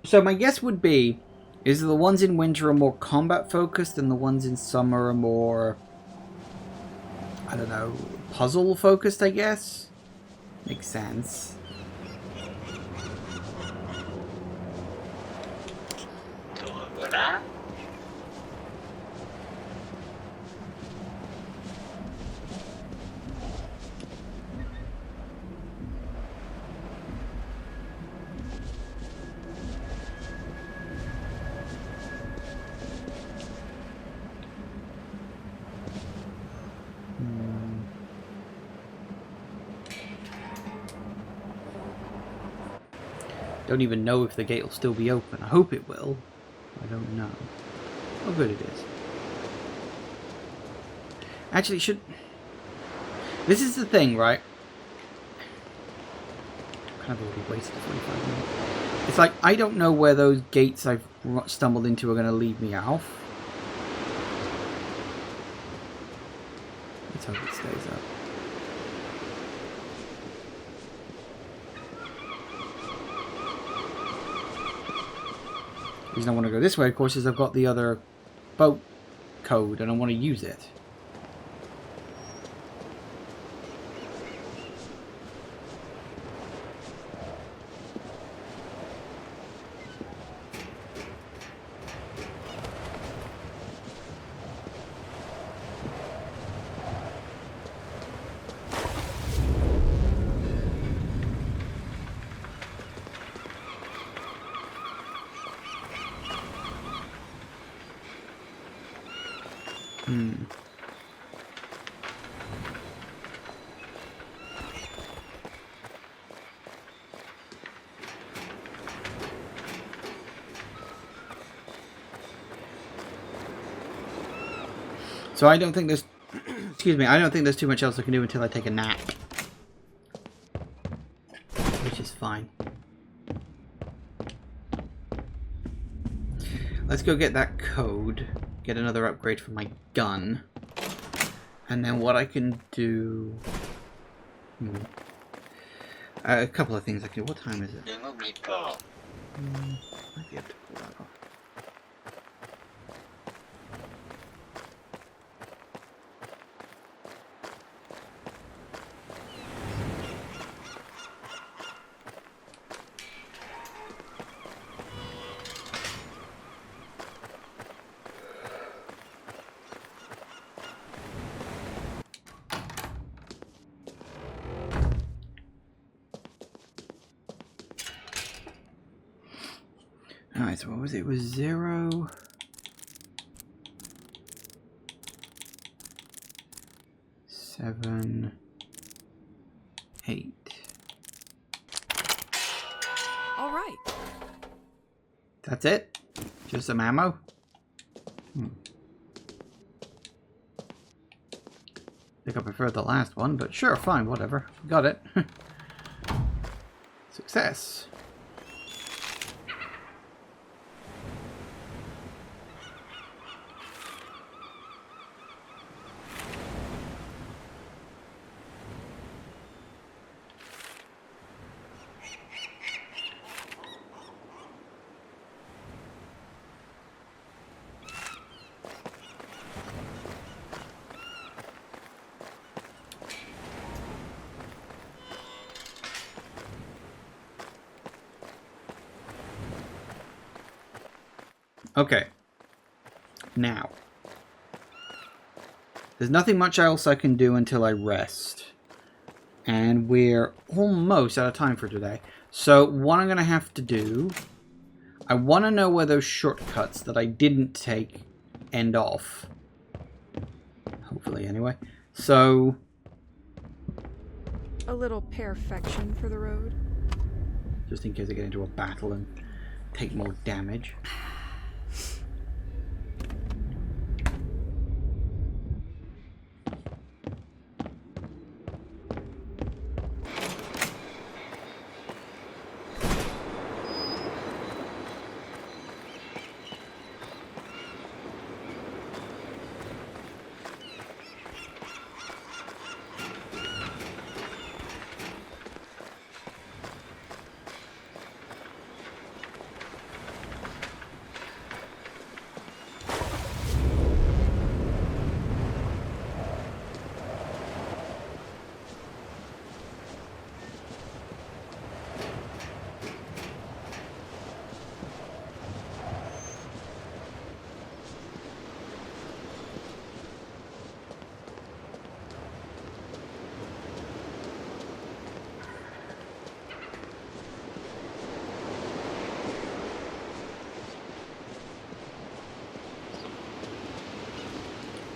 So my guess would be, is the ones in winter are more combat focused and the ones in summer are more, I don't know, puzzle focused, I guess? Makes sense. 누구나? Don't even know if the gate will still be open. I hope it will. I don't know. Oh, good it is. Actually, should... This is the thing, right? Kind of already wasted 45 minutes. It's like, I don't know where those gates I've stumbled into are going to lead me off. Let's hope it stays up. The reason I want to go this way, of course, is I've got the other boat code and I want to use it. So I don't think there's... excuse me, I don't think there's too much else I can do until I take a nap. Which is fine. Let's go get that code. Get another upgrade for my gun. And then what I can do... a couple of things I can do. What time is it? 누굽니까? Might be able to pull that off. Alright, so what was it? It was 0... 7... 8. All right. That's it? Just some ammo? Think I prefer the last one, but sure, fine, whatever. Got it. Success. Okay. Now. There's nothing much else I can do until I rest. And we're almost out of time for today. So what I'm going to have to do... I want to know where those shortcuts that I didn't take end off. Hopefully, anyway. So... A little perfection for the road. just in case I get into a battle and take more damage.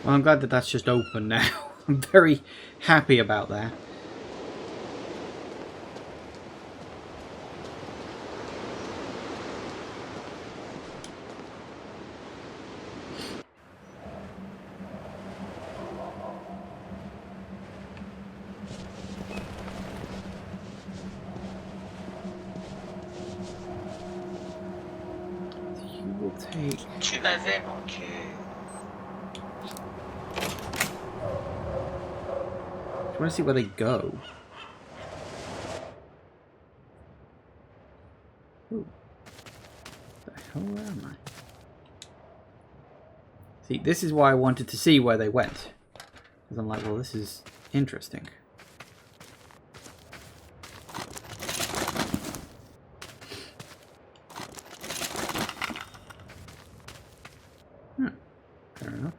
Well, I'm glad that that's just open now. I'm very happy about that. You will take... Tu m'avais manqué. I want to see where they go. Ooh. What the hell, where am I? See, this is why I wanted to see where they went. Because I'm like, well, this is interesting. Fair enough.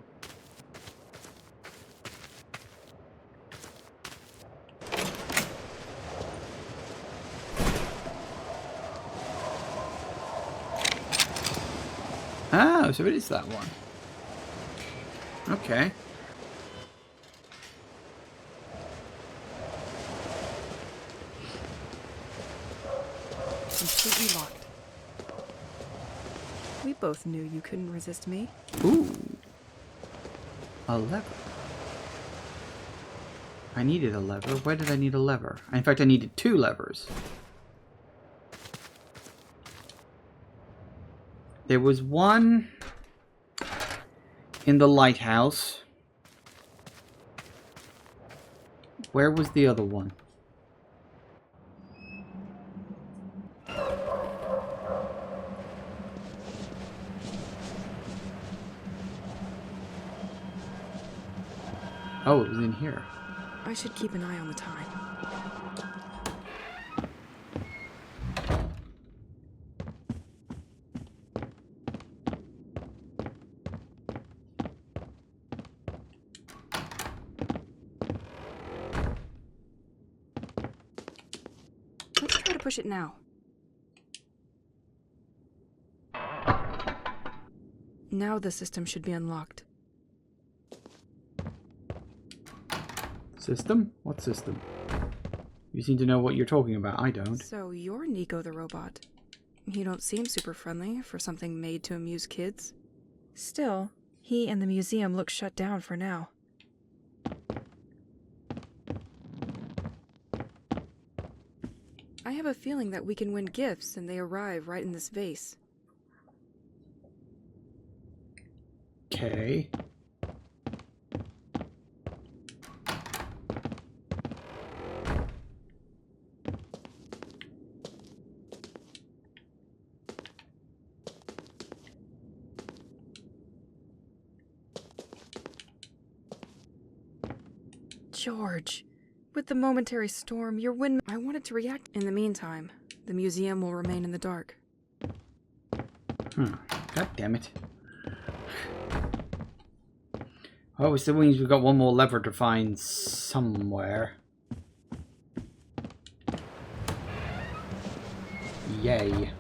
Oh, so it is that one. Okay. Completely locked. We both knew you couldn't resist me. Ooh. A lever. I needed a lever. Where did I need a lever? In fact, I needed 2 levers. There was one in the lighthouse. Where was the other one? Oh, it was in here. I should keep an eye on the time. Let's try to push it now. Now the system should be unlocked. System? What system? You seem to know what you're talking about. I don't. So you're Nico the robot. You don't seem super friendly for something made to amuse kids. Still, he and the museum look shut down for now. I have a feeling that we can win gifts and they arrive right in this vase. Okay. George, with the momentary storm, your wind... I wanted to react. In the meantime, the museum will remain in the dark. God damn it. Oh, it still means we've got one more lever to find somewhere. Yay.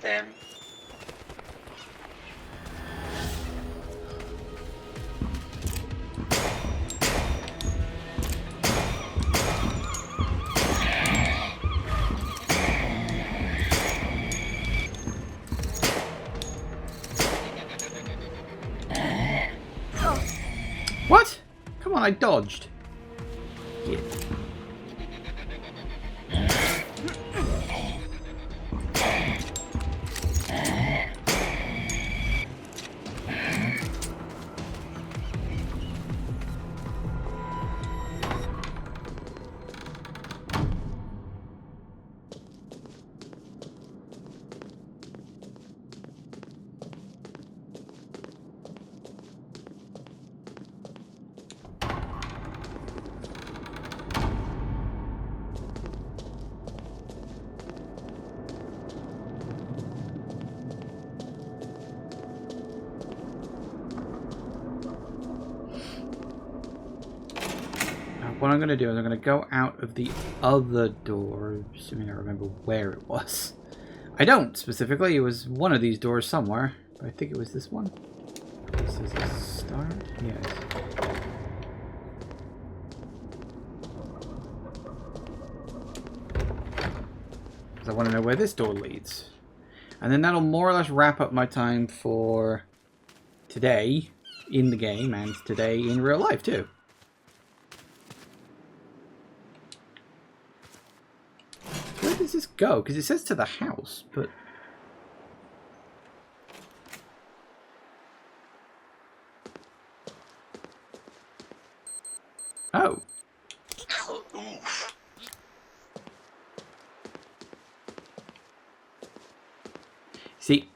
them. What? Come on, I dodged. Yeah. What I'm going to do is I'm going to go out of the other door, assuming I remember where it was. I don't specifically. It was one of these doors somewhere. But I think it was this one. This is a start. Yes. Because I want to know where this door leads. And then that'll more or less wrap up my time for today in the game and today in real life too. Where does this go? Because it says to the house, but... Oh. See,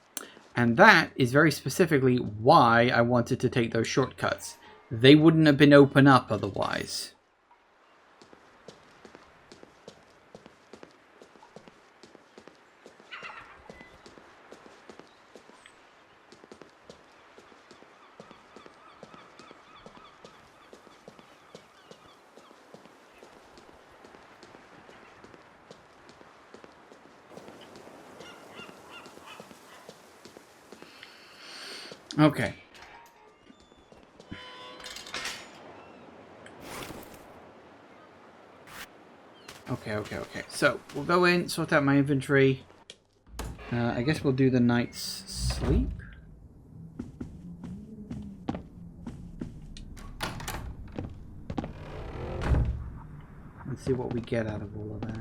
and that is very specifically why I wanted to take those shortcuts. They wouldn't have been open up otherwise. Okay. Okay. So, we'll go in, sort out my inventory. I guess we'll do the night's sleep. Let's see what we get out of all of that.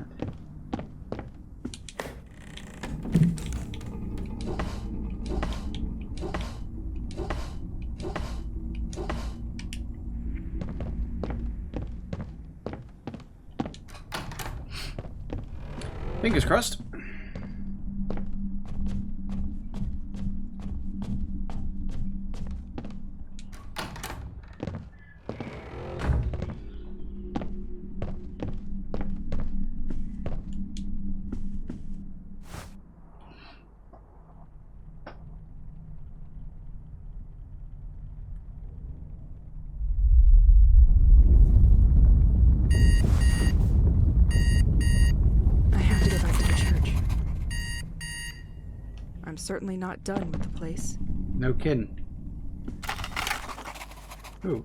Fingers crossed. Certainly not done with the place. No kidding. Ooh.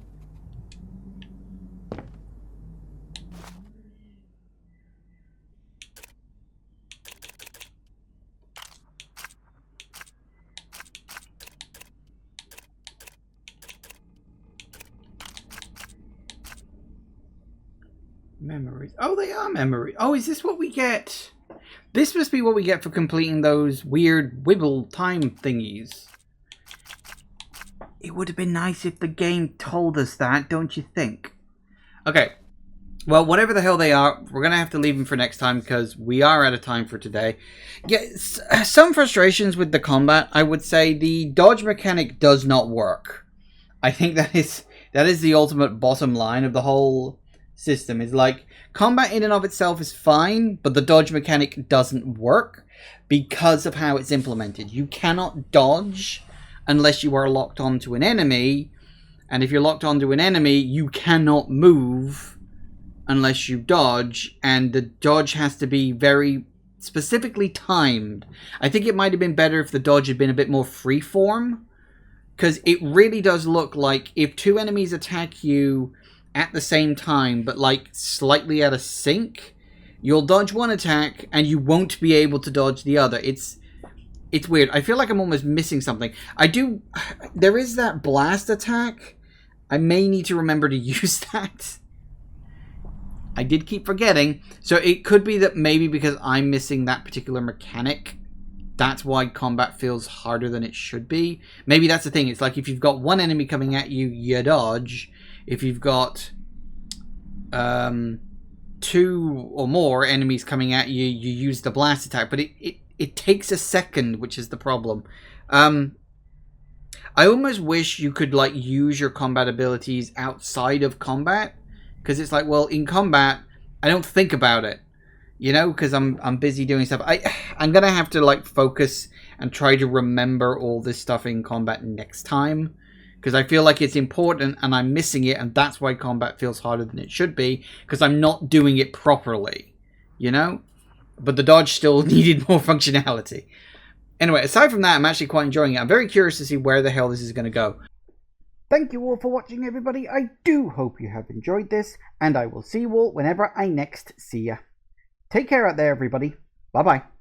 Memories. Oh, they are memories. Oh, is this what we get? This must be what we get for completing those weird wibble time thingies. It would have been nice if the game told us that, don't you think? Okay. Well, whatever the hell they are, we're going to have to leave them for next time because we are out of time for today. Yeah, some frustrations with the combat. I would say the dodge mechanic does not work. I think that is the ultimate bottom line of the whole system. Is like, combat in and of itself is fine, but the dodge mechanic doesn't work because of how it's implemented. You cannot dodge unless you are locked onto an enemy, and if you're locked onto an enemy, you cannot move unless you dodge, and the dodge has to be very specifically timed. I think it might have been better if the dodge had been a bit more freeform, because it really does look like if two enemies attack you at the same time, but like slightly out of sync, you'll dodge one attack and you won't be able to dodge the other. It's weird. I feel like I'm almost missing something. There is that blast attack. I may need to remember to use that. I did keep forgetting. So it could be that maybe because I'm missing that particular mechanic, that's why combat feels harder than it should be. Maybe that's the thing. It's like if you've got one enemy coming at you, you dodge. If you've got two or more enemies coming at you, you use the blast attack. But it takes a second, which is the problem. I almost wish you could like use your combat abilities outside of combat, because it's like, well, in combat, I don't think about it, you know, because I'm busy doing stuff. I'm gonna have to like focus and try to remember all this stuff in combat next time, because I feel like it's important and I'm missing it, and that's why combat feels harder than it should be, because I'm not doing it properly, you know. But the dodge still needed more functionality. Anyway, aside from that, I'm actually quite enjoying it. I'm very curious to see where the hell this is going to go. Thank you all for watching, everybody. I do hope you have enjoyed this, and I will see you all whenever I next see ya. Take care out there, everybody. Bye-bye.